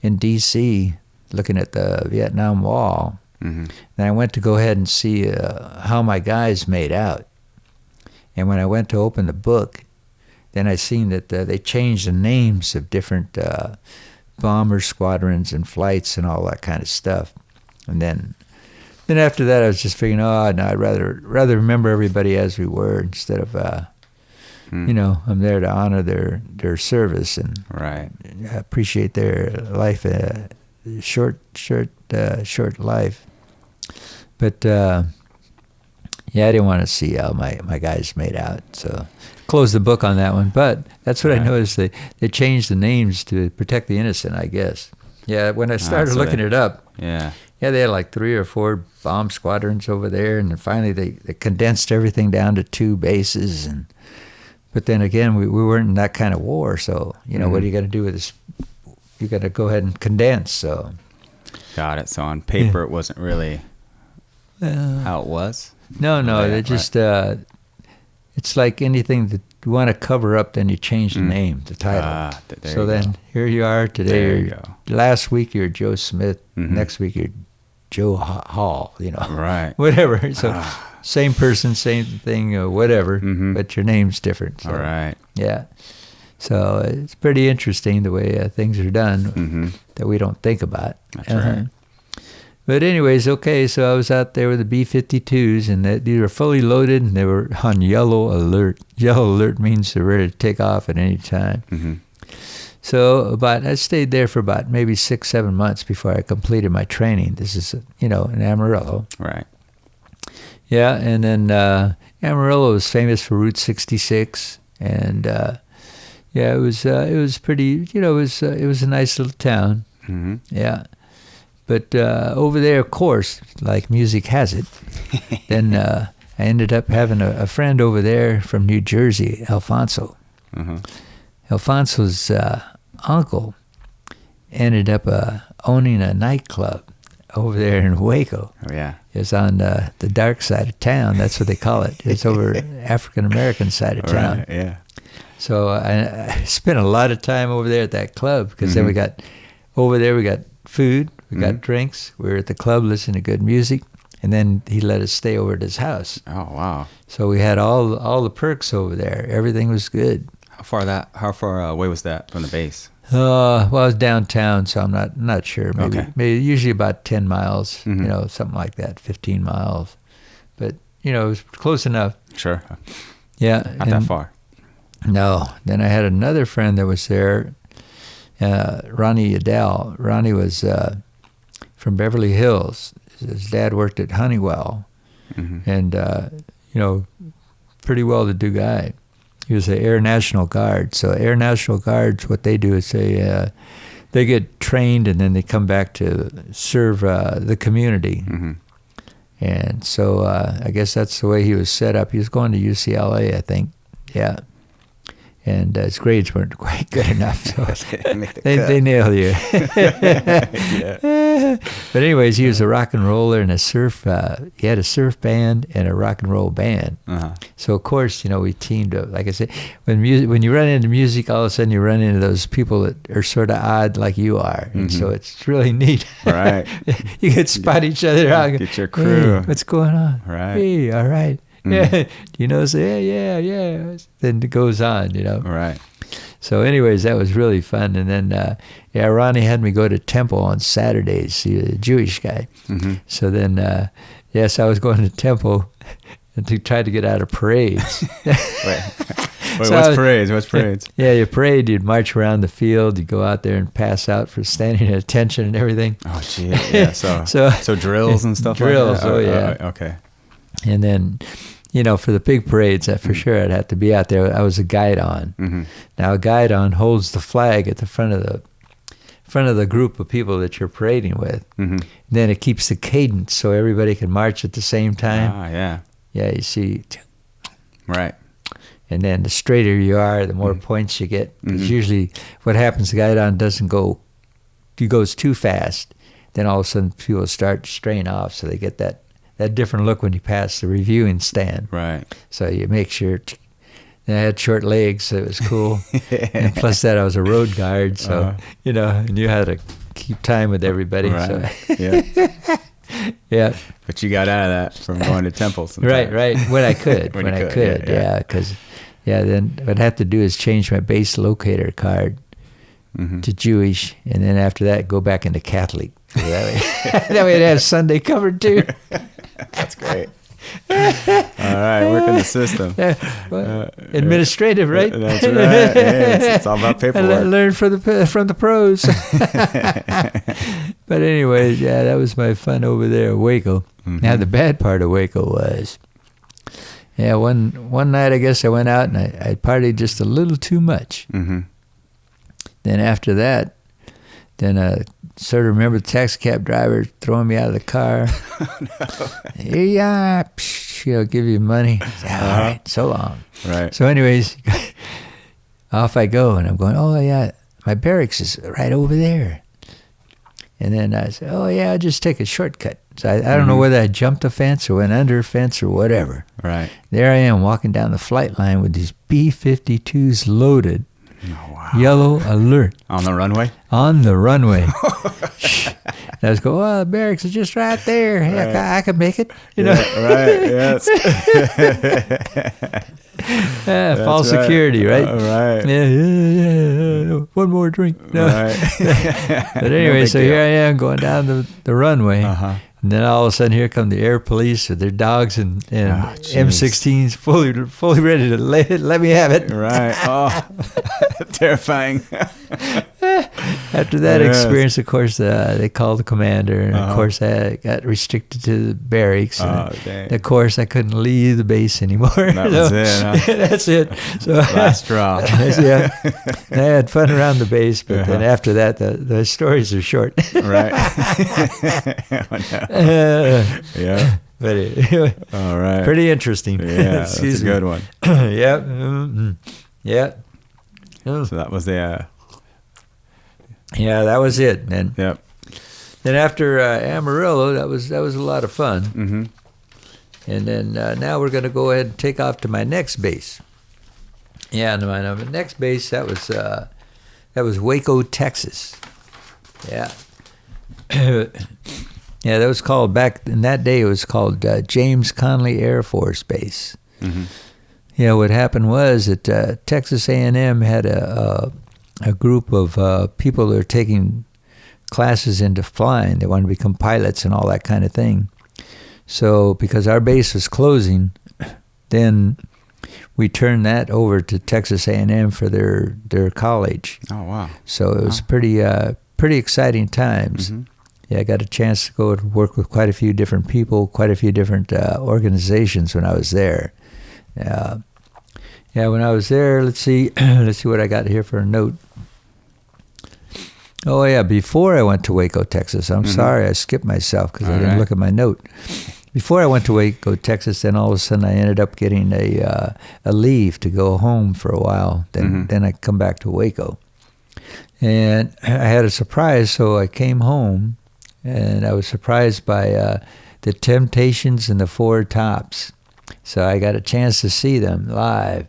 in D.C. looking at the Vietnam Wall. And I went to go ahead and see how my guys made out. And when I went to open the book, then I seen that they changed the names of different bomber squadrons and flights and all that kind of stuff. And then after that, I was just figuring, I'd rather remember everybody as we were instead of, I'm there to honor their service and appreciate their life, short life. But yeah, I didn't want to see how my guys made out, so closed the book on that one. But that's what I noticed. They changed the names to protect the innocent, I guess. Yeah, when I started looking it up. Yeah. Yeah, they had like 3 or 4 bomb squadrons over there, and then finally they condensed everything down to 2 bases. But then again, we weren't in that kind of war, so what are you going to do with this? You got to go ahead and condense. So got it. So on paper, it wasn't really how it was. No, they just it's like anything that you want to cover up, then you change the name, the title. So then here you are today. There you go. Last week you're Joe Smith. Next week you're Joe Hall. Right. Whatever. So same person, same thing, or whatever, but your name's different. So, all right. Yeah. So it's pretty interesting the way things are done that we don't think about. That's right. But anyways, okay, so I was out there with the B-52s, and they were fully loaded, and they were on yellow alert. Yellow alert means they're ready to take off at any time. So I stayed there for about maybe 6-7 months before I completed my training. This is, in Amarillo. Right. Yeah, and then Amarillo was famous for Route 66, and it was pretty. It was a nice little town. Yeah, but over there, of course, like music has it. Then I ended up having a friend over there from New Jersey, Alfonso. Alfonso's uncle ended up owning a nightclub over there in Waco. Oh, yeah. It's on the dark side of town. That's what they call it. It's over African-American side of town. Right, yeah. So I spent a lot of time over there at that club because then we got food, we got drinks. We were at the club listening to good music, and then he let us stay over at his house. Oh, wow. So we had all the perks over there. Everything was good. How far away was that from the base? Well, I was downtown, so I'm not sure. Maybe usually about 10 miles, something like that, 15 miles. But, it was close enough. Sure. Yeah. Not that far. No. Then I had another friend that was there, Ronnie Adele. Ronnie was from Beverly Hills. His dad worked at Honeywell, and, pretty well-to-do guy. He was the Air National Guard. So Air National Guards, what they do is they get trained and then they come back to serve the community. And so I guess that's the way he was set up. He was going to UCLA, I think. Yeah. And his grades weren't quite good enough, so they nail you. But anyways, he was a rock and roller and he had a surf band and a rock and roll band. So of course, we teamed up. Like I said, when you run into music, all of a sudden you run into those people that are sort of odd like you are, and so it's really neat. Right. You could spot each other out. Get your crew. Hey, what's going on? Right. Hey, all right. Yeah, say, yeah. Then it goes on, Right. So anyways, that was really fun. And then, Ronnie had me go to temple on Saturdays. He's a Jewish guy. So then, yes, I was going to temple and to try to get out of parades. Wait, what's parades? Yeah, your parade, you'd march around the field, you'd go out there and pass out for standing at attention and everything. Oh, gee, yeah. So drills and stuff drills, like that? Yeah. Okay. And then, for the big parades, for sure I'd have to be out there. I was a guide on. Now a guide on holds the flag at the front of the group of people that you're parading with. Then it keeps the cadence so everybody can march at the same time. Ah, yeah. Yeah, you see. Right. And then the straighter you are, the more points you get. Because usually what happens, the guide on he goes too fast. Then all of a sudden people start to strain off, so they get that different look when you pass the reviewing stand. Right. So you make sure. I had short legs, so it was cool. And plus that, I was a road guard, so, and you had to keep time with everybody. Right. So. Yeah. Yeah. But you got out of that from going to temple sometimes. Right. When I could. when I could, because, then what I'd have to do is change my base locator card to Jewish, and then after that, go back into Catholic. So that way I'd have Sunday covered too. That's great. All right, working the system. Administrative, right? That's right. Hey, it's all about paperwork. I learned from the pros. But anyways, that was my fun over there at Waco. Mm-hmm. Now, the bad part of Waco was, one night I guess I went out and I partied just a little too much. Mm-hmm. Then after that, I sort of remember the taxi cab driver throwing me out of the car. Here you are. I'll give you money. All right, so long. Right. So anyways, off I go, and I'm going, oh, yeah, my barracks is right over there. And then I said, oh, yeah, I'll just take a shortcut. So I don't know whether I jumped a fence or went under a fence or whatever. Right. There I am walking down the flight line with these B-52s loaded. Oh, wow. Yellow alert. On the runway? On the runway. And I was going, well, the barracks is just right there. Heck, I can make it. You know? Right, yes. False security, right? Right. Yeah. One more drink. No. Right. But anyway, so here I am going down the runway. Uh-huh. And then all of a sudden, here come the air police with their dogs and jeez. M16s fully ready to let me have it. Right. Oh, terrifying. After that experience, of course, they called the commander, and of course, I got restricted to the barracks. Oh, and dang. of course, I couldn't leave the base anymore. That was it, huh? That's it. So, Last straw. Yeah, I had fun around the base, but then after that, the stories are short. Right. Oh, no. Yeah. But anyway, All right. pretty interesting. Yeah, that's a good one. Yep. Mm-hmm. Yeah. So that was the... Yeah, that was it. And Yep. then after Amarillo, that was a lot of fun. Mm-hmm. And then now we're going to go ahead and take off to my next base. Yeah, no, my next base, that was Waco, Texas. Yeah. Yeah, that was called, back in that day, it was called James Conley Air Force Base. Mm-hmm. Yeah, what happened was that Texas A&M had a group of people that were taking classes into flying. They wanted to become pilots and all that kind of thing. So because our base was closing, then we turned that over to Texas A&M for their college. Oh, wow. So it was pretty exciting times. Mm-hmm. Yeah, I got a chance to go and work with quite a few different people, quite a few different organizations when I was there. Yeah, when I was there, let's see what I got here for a note. Oh, yeah, before I went to Waco, Texas, I'm sorry, I skipped myself because I didn't look at my note. Before I went to Waco, Texas, then all of a sudden I ended up getting a leave to go home for a while. Then I come back to Waco. And I had a surprise, so I came home, and I was surprised by the Temptations and the Four Tops. So I got a chance to see them live.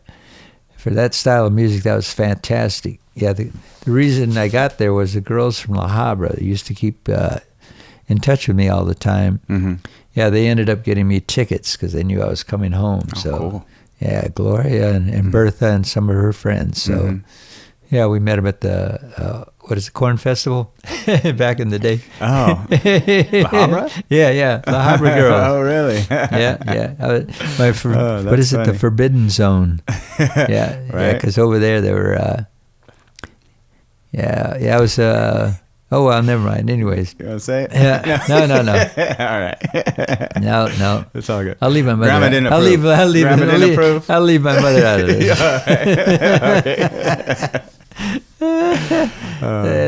For that style of music, that was fantastic. Yeah, the reason I got there was the girls from La Habra. They used to keep in touch with me all the time. Mm-hmm. Yeah, they ended up getting me tickets because they knew I was coming home. Oh, so, cool. Yeah, Gloria and Bertha and some of her friends. So, yeah, we met them at the, Corn Festival back in the day. Oh. La Habra? Yeah, La Habra girls. Oh, really? Yeah. What is funny. it? The Forbidden Zone. Yeah, Right. because over there they were, I was, oh, well, never mind. Anyways. You want to say it? Yeah. No. All right. No. It's all good. I'll leave my mother. Grandma didn't I'll leave my mother out of this.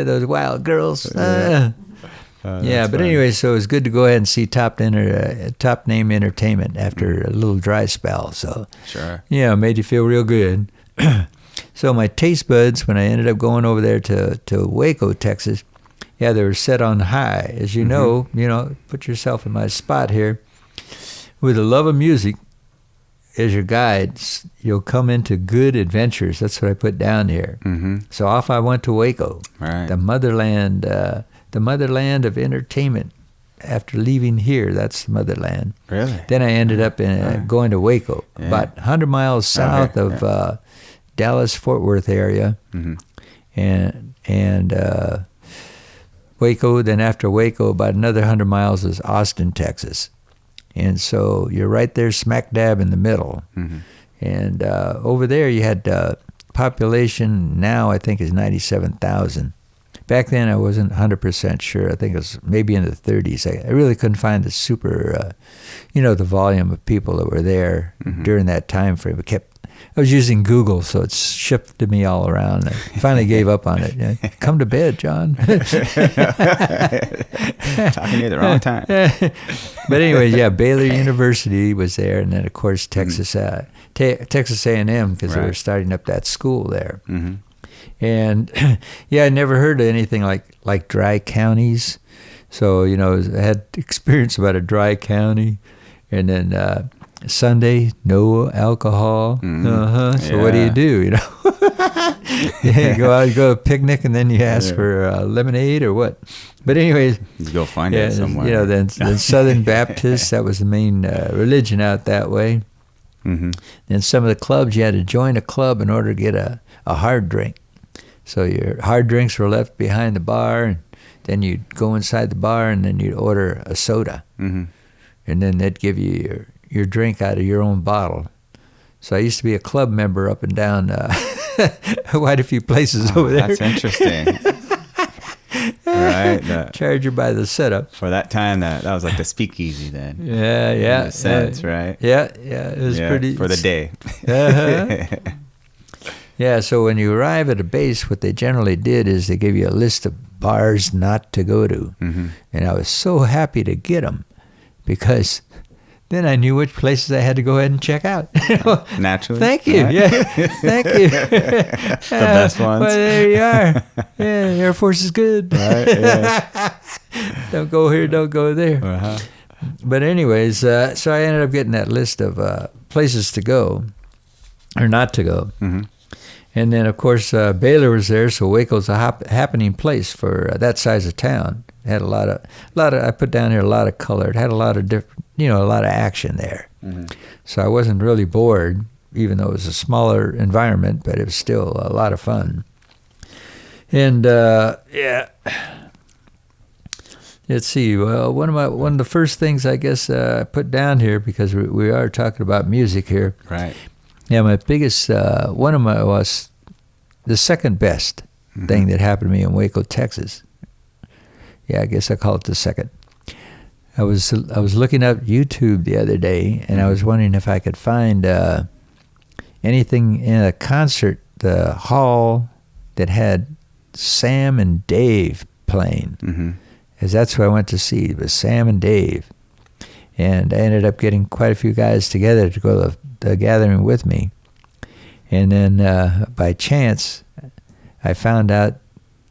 Those wild girls. But anyway, so it was good to go ahead and see Top Name Entertainment after a little dry spell. So Sure. Yeah, made you feel real good. So my taste buds, when I ended up going over there to Waco, Texas, yeah, they were set on high. As you know, put yourself in my spot here. With the love of music as your guides, you'll come into good adventures. That's what I put down here. Mm-hmm. So off I went to Waco, Right. the motherland of entertainment. After leaving here, that's the motherland. Really? Then I ended up going to Waco, about 100 miles south of Dallas-Fort Worth area, and Waco. Then after Waco, about another 100 miles is Austin, Texas. And so you're right there smack dab in the middle. Mm-hmm. And over there you had population now I think is 97,000. Back then, I wasn't 100% sure. I think it was maybe in the 30s. I really couldn't find the super, the volume of people that were there during that time frame. I was using Google, so it shifted me all around. I finally gave up on it. Come to bed, John. Talking to you at the wrong time. But anyways, Baylor University was there, and then of course Texas Texas A&M, because they were starting up that school there. Mm-hmm. And I never heard of anything like dry counties. So I had experience about a dry county, and then Sunday, no alcohol. So what do? You go out, go to a picnic, and then you ask for lemonade or what? But anyways, you go find it somewhere. Then Southern Baptist, that was the main religion out that way. Mm-hmm. And some of the clubs, you had to join a club in order to get a hard drink. So your hard drinks were left behind the bar, and then you'd go inside the bar, and then you'd order a soda. Mm-hmm. And then they'd give you your drink out of your own bottle. So I used to be a club member up and down quite a few places over there. That's interesting. Right. Charge you by the setup. For that time, that was like the speakeasy then. Yeah. In a sense, right? Yeah. It was pretty. For the day. Yeah, so when you arrive at a base, what they generally did is they gave you a list of bars not to go to. Mm-hmm. And I was so happy to get them, because then I knew which places I had to go ahead and check out. Naturally. Thank you. Right? Yeah, thank you. The best ones. Well, there you are. Yeah, Air Force is good. Right, yeah. Don't go here, don't go there. Uh-huh. But anyways, so I ended up getting that list of places to go, or not to go. Mm-hmm. And then, of course, Baylor was there, so Waco's a happening place for that size of town. It had a lot of. I put down here a lot of color. It had a lot of different, a lot of action there. Mm-hmm. So I wasn't really bored, even though it was a smaller environment, but it was still a lot of fun. And let's see. Well, one of the first things I guess I put down here, because we are talking about music here. Right. Yeah, my biggest, was the second best thing that happened to me in Waco, Texas. Yeah, I guess I call it the second. I was looking up YouTube the other day, and I was wondering if I could find anything in a concert, the hall that had Sam and Dave playing. Mm-hmm. Because that's who I went to see. It was Sam and Dave. And I ended up getting quite a few guys together to go to the gathering with me. And then by chance, I found out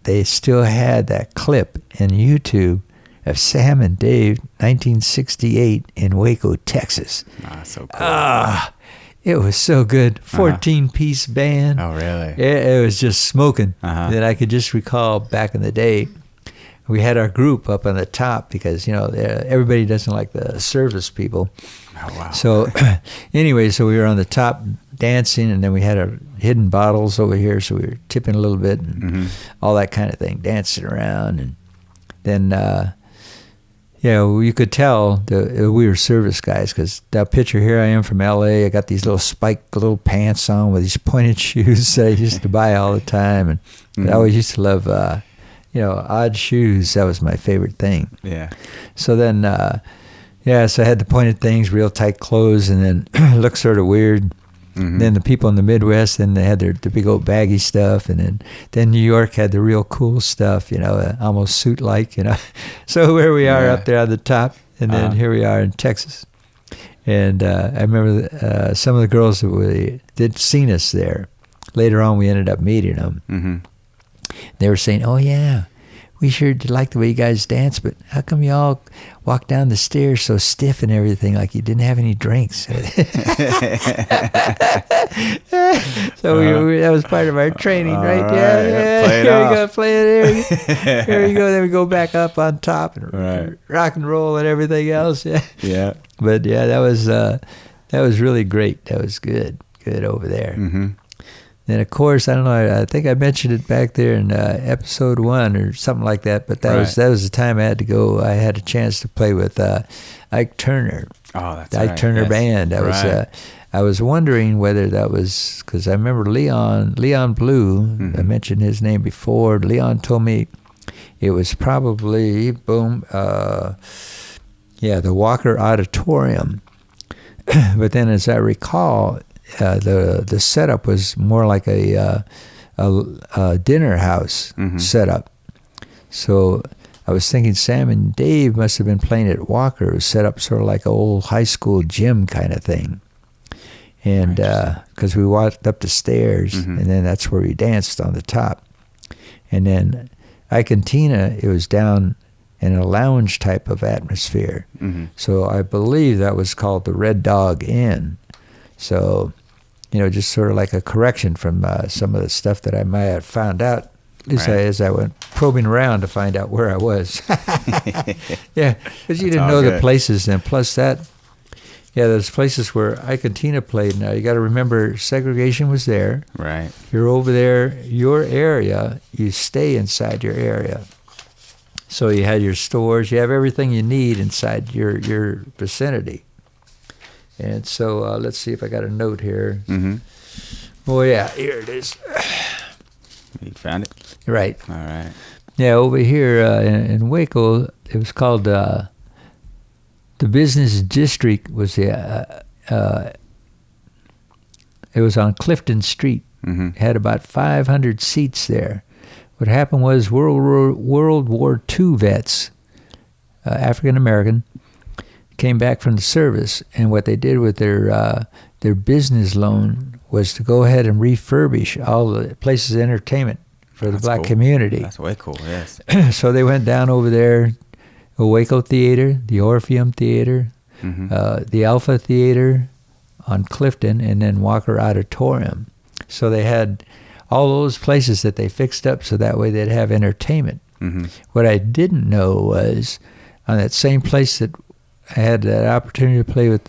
they still had that clip in YouTube of Sam and Dave, 1968 in Waco, Texas. So cool. It was so good. 14-piece band. Oh, really? It was just smoking. That I could just recall back in the day. We had our group up on the top because, everybody doesn't like the service people. Oh, wow. So anyway, so we were on the top dancing, and then we had our hidden bottles over here, so we were tipping a little bit and all that kind of thing, dancing around. And then, you could tell we were service guys, because that picture here, I am from L.A. I got these little spiked little pants on with these pointed shoes that I used to buy all the time. And I always used to love... odd shoes. That was my favorite thing. Yeah. So then, so I had the pointed things, real tight clothes, and then looked sort of weird. Mm-hmm. Then the people in the Midwest, then they had the big old baggy stuff, and then New York had the real cool stuff, almost suit-like, So here we are up there on the top, and then here we are in Texas. And I remember some of the girls that seen us there. Later on, we ended up meeting them. Mm-hmm. They were saying, "Oh yeah, we sure did like the way you guys dance, but how come you all walk down the stairs so stiff and everything, like you didn't have any drinks?" So that was part of our training, right? Yeah. Play it Here off. we go, play it. Here we go. Then we go back up on top and rock and roll and everything else. Yeah. Yeah. But yeah, that was really great. That was good over there. Mm-hmm. Then, of course, I don't know, I think I mentioned it back there in episode 1 or something like that, but that was the time I had to go. I had a chance to play with Ike Turner. Oh, that's the right. Ike Turner Band. That was. I was wondering whether that was, because I remember Leon Blue, I mentioned his name before. Leon told me it was probably, the Walker Auditorium. But then, as I recall, the setup was more like a dinner house setup. So I was thinking Sam and Dave must have been playing at Walker. It was set up sort of like an old high school gym kind of thing. And because we walked up the stairs, and then that's where we danced on the top. And then Icantina, it was down in a lounge type of atmosphere. So I believe that was called the Red Dog Inn. So, just sort of like a correction from some of the stuff that I might have found out as I went probing around to find out where I was. Yeah, because you didn't know the places. And plus that, there's places where Icantina played. Now, you got to remember, segregation was there. Right. You're over there, your area, you stay inside your area. So you had your stores, you have everything you need inside your vicinity. And so let's see if I got a note here. Oh, yeah, here it is. You found it? Right. All right. Yeah, over here in Waco, it was called the business district. Was it was on Clifton Street. It had about 500 seats there. What happened was World War II vets, African American, came back from the service, and what they did with their business loan was to go ahead and refurbish all the places of entertainment for the black community. That's way cool, yes. So they went down over there, the Waco Theater, the Orpheum Theater, the Alpha Theater on Clifton, and then Walker Auditorium. So they had all those places that they fixed up so that way they'd have entertainment. What I didn't know was on that same place that I had that opportunity to play with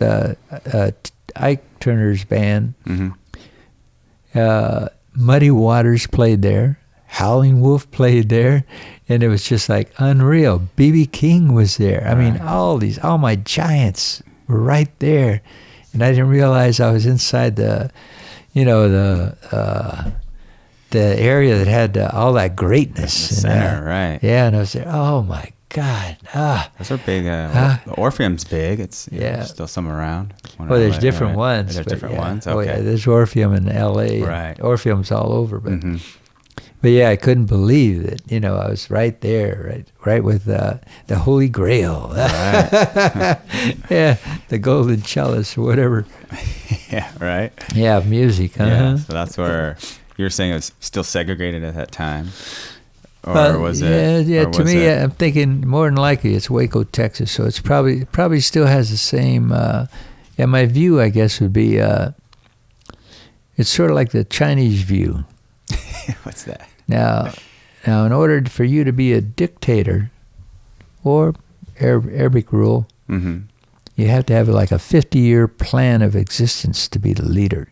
Ike Turner's band, Muddy Waters played there, Howling Wolf played there, and it was just like unreal. B.B. King was there. I mean, all my giants were right there. And I didn't realize I was inside the area that had all that greatness. The center, right. Yeah, and I was there, oh my God. Those are big. The Orpheum's big. It's there's still some around. Well, there's different ones. There's different ones? Okay. Oh, yeah, there's Orpheum in L.A. Right. Orpheum's all over. But yeah, I couldn't believe that, I was right there, right with the Holy Grail. Right. Yeah, the golden chalice or whatever. Yeah, right. Yeah, music, Yeah, so that's where you were saying it was still segregated at that time. Or was it? Yeah. To me, I'm thinking more than likely it's Waco, Texas. So it's probably still has the same. My view, I guess, would be it's sort of like the Chinese view. What's that? Now, in order for you to be a dictator, or Arabic rule, you have to have like a 50-year plan of existence to be the leader.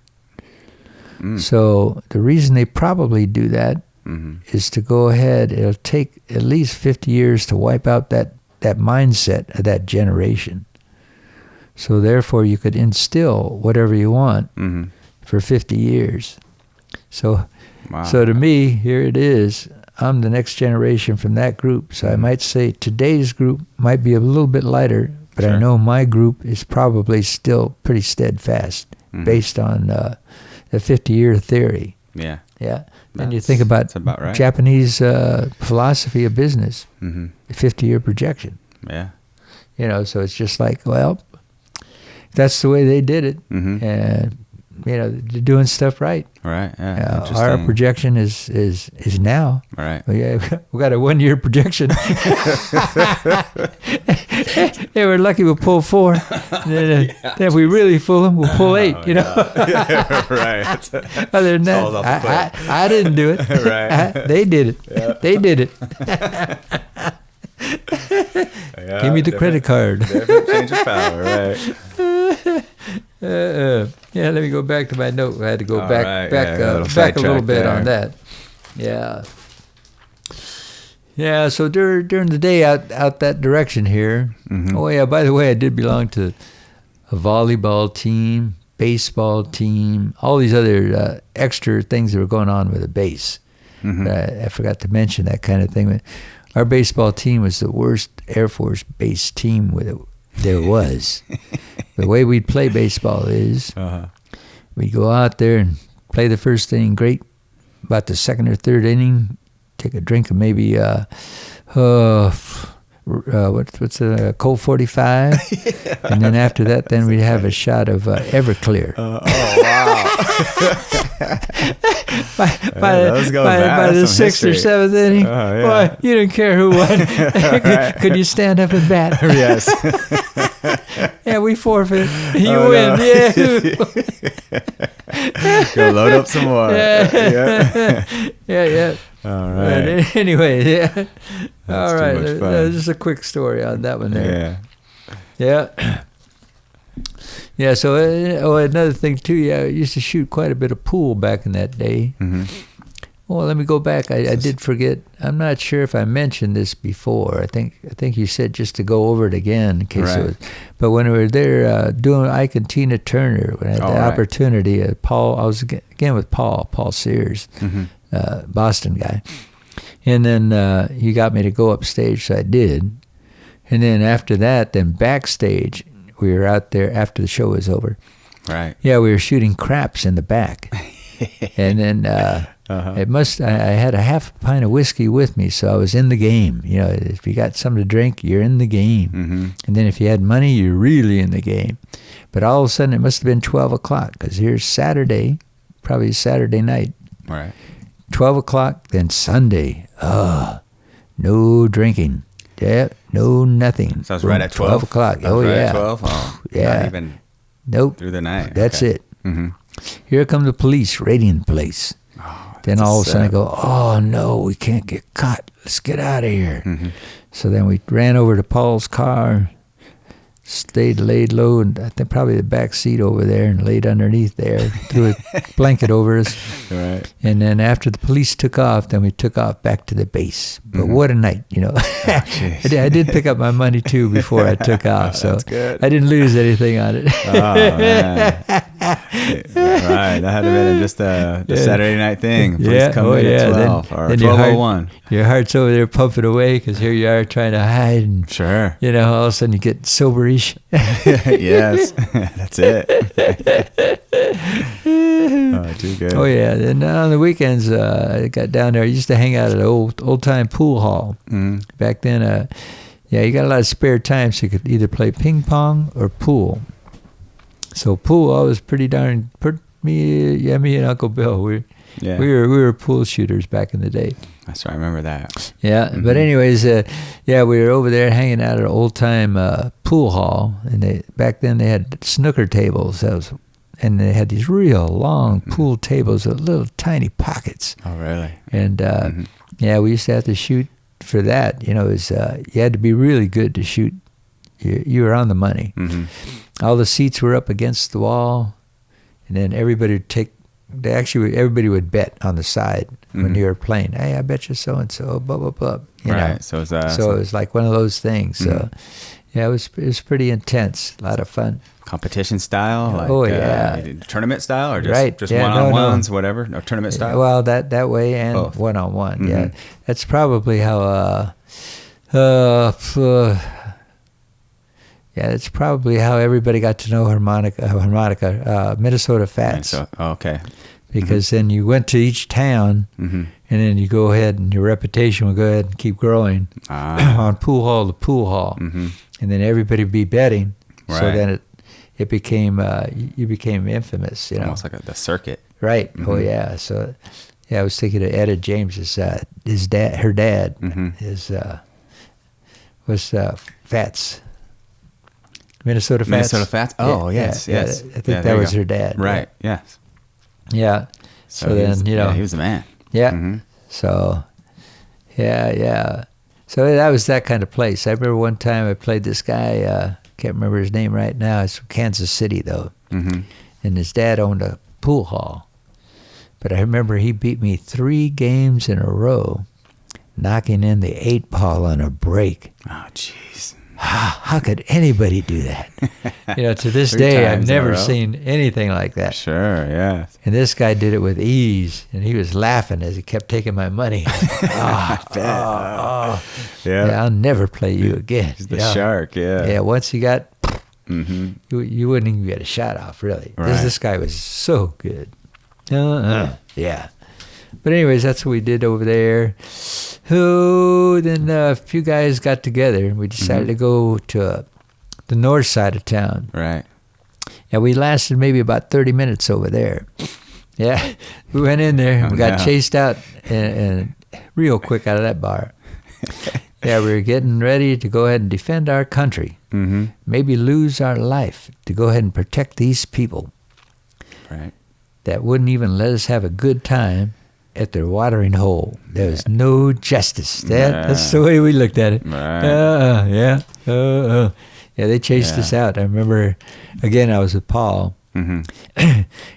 So the reason they probably do that is to go ahead. It'll take at least 50 years to wipe out that mindset of that generation. So therefore, you could instill whatever you want for 50 years. So, so to me, here it is. I'm the next generation from that group. So I might say today's group might be a little bit lighter, but I know my group is probably still pretty steadfast based on the 50-year theory. Yeah. Yeah. And you think about right. Japanese philosophy of business, the 50-year projection. Yeah. So it's just like, well, that's the way they did it. And, they're doing stuff right. Right. Yeah. Our projection is now. Right. Well, yeah, we got a 1-year projection. Yeah, we're lucky we'll pull 4. Then if we really fool them, we'll pull 8. Yeah, right. Other than that, I didn't do it. Right. They did it. Yep. They did it. Give me the credit card. Different change of power, right. Yeah, let me go back to my note. I had to go back a little bit on that. Yeah. Yeah, so during the day out that direction here. Oh, yeah, by the way, I did belong to a volleyball team, baseball team, all these other extra things that were going on with the base. I forgot to mention that kind of thing. Our baseball team was the worst Air Force base team there was. The way we'd play baseball is we'd go out there and play the first inning great. About the second or third inning, take a drink of maybe what's a Colt 45, and then after that, then we'd have a shot of Everclear. Wow! by the sixth or seventh inning, boy, you didn't care who won. Could you stand up and bat? Yes. Yeah, we forfeit. You win. No. Yeah. Go load up some more. Yeah. All right. But anyway, yeah. That's all right. too much fun. Just a quick story on that one there. Yeah. Yeah. So another thing too. Yeah, I used to shoot quite a bit of pool back in that day. Mm-hmm. Well, let me go back. I did forget. I'm not sure if I mentioned this before. I think you said just to go over it again in case it was. But when we were there doing Ike and Tina Turner, when I had the opportunity, Paul, I was again with Paul Sears, Boston guy, and then he got me to go upstage, so I did. And then after that, then backstage, we were out there after the show was over. Right. Yeah, we were shooting craps in the back, and then. I had a half a pint of whiskey with me, so I was in the game. You know, if you got something to drink, you're in the game. Mm-hmm. And then if you had money, you're really in the game. But all of a sudden, it must have been 12 o'clock, because here's Saturday, probably Saturday night. Right. 12 o'clock, then Sunday. No drinking. Yeah, no nothing. So it was right at 12? 12 o'clock. Oh, yeah. At 12? Oh, yeah. Not even through the night. That's it. Mm-hmm. Here come the police raiding the place. Then all of a sudden I go, oh no, we can't get caught. Let's get out of here. Mm-hmm. So then we ran over to Paul's car, laid low, and I think probably the back seat over there, and laid underneath there, threw a blanket over us. Right. And then after the police took off, then we took off back to the base. But what a night, you know. I did pick up my money too before I took off, so good. I didn't lose anything on it. Oh, man. Right, that had to have been just the Saturday night thing. Police come in at 12 or 12:01. Your heart's over there pumping away because here you are trying to hide. And, sure. You know, all of a sudden you get soberish. Yes, that's it. Oh, too good. Oh, yeah. And on the weekends, I got down there. I used to hang out at an old-time pool hall. Mm-hmm. Back then, you got a lot of spare time, so you could either play ping pong or pool. So pool, I was pretty darn. Me and Uncle Bill, we were pool shooters back in the day. That's right, I remember that. Yeah, mm-hmm. But anyways, we were over there hanging out at an old time pool hall, and back then they had snooker tables. And they had these real long pool tables with little tiny pockets. Oh, really? And we used to have to shoot for that. You know, you had to be really good to shoot. You were on the money. Mm-hmm. All the seats were up against the wall, and then everybody would bet on the side when you were playing. Hey, I bet you so and so, blah blah blah. You know? So it was like one of those things. So it was pretty intense. A lot of fun. Competition style, tournament style, or just one-on-ones, whatever. No, tournament style. Well, that way and both. One-on-one. Mm-hmm. Yeah, that's probably how. That's probably how everybody got to know harmonica, Minnesota Fats. Okay. Because then you went to each town, and then you go ahead, and your reputation will go ahead and keep growing on pool hall to pool hall, and then everybody would be betting. Right. So then it became you became infamous. You know, almost like the circuit. Right. Mm-hmm. Oh yeah. So I was thinking of Etta James's her dad was Fats. Minnesota Fats? Oh, yes. I think that was her dad. Right, yes. Yeah. So then, he was the man. Yeah. Mm-hmm. So, yeah. So that was that kind of place. I remember one time I played this guy, can't remember his name right now. It's from Kansas City, though. Mm-hmm. And his dad owned a pool hall. But I remember he beat me 3 games in a row, knocking in the 8 ball on a break. Oh, jeez. how could anybody do that? To this 3 day, I've times in a never row. seen anything like that. Sure, yeah. And this guy did it with ease, and he was laughing as he kept taking my money. Yeah. Yeah, I'll never play you again. He's the shark, yeah. Yeah, once you got, Mm-hmm. you wouldn't even get a shot off, really. Right. This guy was so good. Yeah. But anyways, that's what we did over there. Then a few guys got together, and we decided to go to the north side of town. Right. Yeah, we lasted maybe about 30 minutes over there. Yeah, we went in there, and we got chased out and real quick out of that bar. Yeah, we were getting ready to go ahead and defend our country. Mm-hmm. Maybe lose our life to go ahead and protect these people Right. that wouldn't even let us have a good time at their watering hole. There was no justice. That's the way we looked at it. Right. Yeah, they chased us out. I remember, again, I was with Paul, Mm-hmm.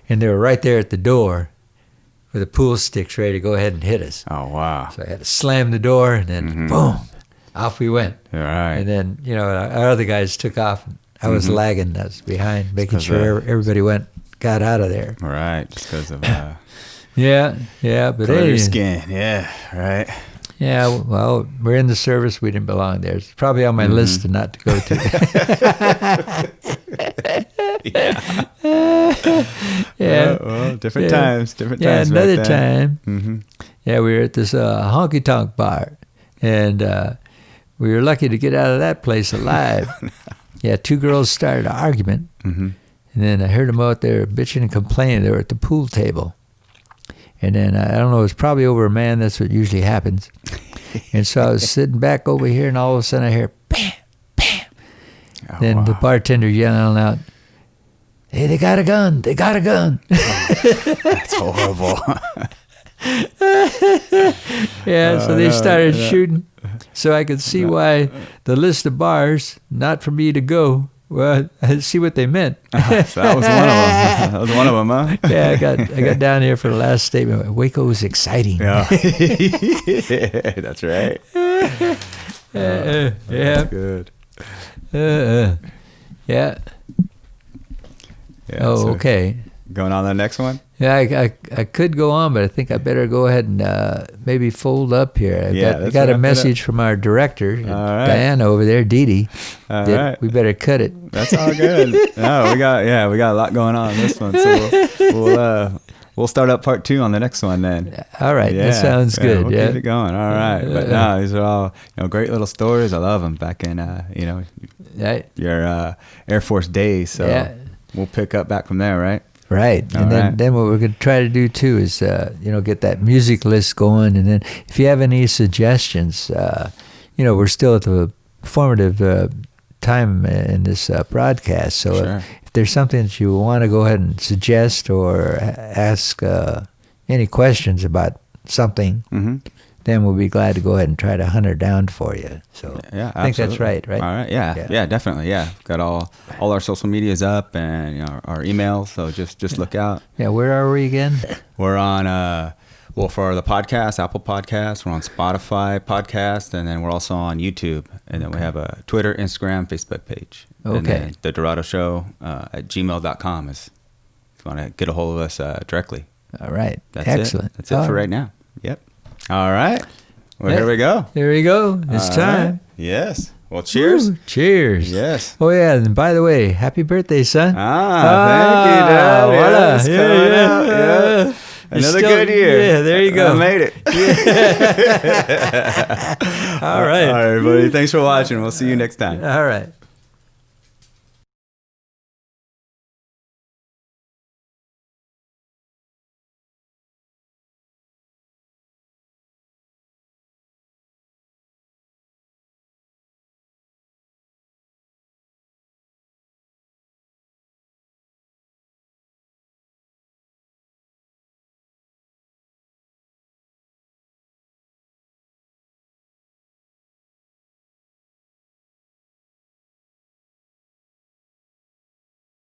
and they were right there at the door with the pool sticks ready to go ahead and hit us. Oh, wow. So I had to slam the door, and then boom, off we went. All right. And then, our other guys took off. And I was lagging. I was behind, making sure everybody got out of there. Right. Just because of Yeah, but color of your hey, skin. Yeah. Right. yeah, well, we're in the service. We didn't belong there. It's probably on my list not to go to. Yeah. Well, different times. Different Yeah, times. another back then. time. Mm-hmm. Yeah, we were at this honky tonk bar, and we were lucky to get out of that place alive. Yeah, 2 girls started an argument, and then I heard them out there bitching and complaining. They were at the pool table, and then I don't know, it was probably over a man. That's what usually happens. And so I was sitting back over here, and all of a sudden I hear bam, bam. Oh, Then the bartender yelling out, "Hey, they got a gun! They got a gun!" That's horrible. Yeah, so they started shooting. So I could see why the list of bars, not for me to go. Well, I see what they meant. So that was one of them. That was one of them, huh? Yeah, I got down here for the last statement. Waco is exciting. Yeah. That's right. Yeah. That's good. Yeah. Yeah. Oh, so okay. Going on to the next one? Yeah, I could go on, but I think I better go ahead and maybe fold up here. I got a message from our director, Diana over there, Dee Dee. All right. We better cut it. That's all good. No, we got a lot going on in this one. So we'll start up part 2 on the next one then. All right, that sounds good. We'll keep it going. All right, but no, these are all great little stories. I love them. Back in your Air Force days. So we'll pick up back from there, right? Right. And then what we're going to try to do too is, get that music list going. And then if you have any suggestions, we're still at the formative time in this broadcast. So if there's something that you want to go ahead and suggest or ask any questions about something, then we'll be glad to go ahead and try to hunt her down for you. So I think that's right? All right. Yeah, definitely. Yeah. Got all our social medias up and our emails. So just look out. Yeah. Where are we again? We're on, for the podcast, Apple Podcasts, we're on Spotify Podcast, and then we're also on YouTube. And then we have a Twitter, Instagram, Facebook page. Okay. And then the Dorado Show at gmail.com is if you want to get a hold of us directly. All right. That's Excellent. That's it for right now. Yep. All right. Well, here we go. There we go. It's time. Right. Yes. Well, cheers. Woo, cheers. Yes. Oh, yeah. And by the way, happy birthday, son. Thank you, Dad. Voila. Yeah. Another good year. Yeah, there you go. I made it. All right. All right, buddy. Thanks for watching. We'll see you next time. All right.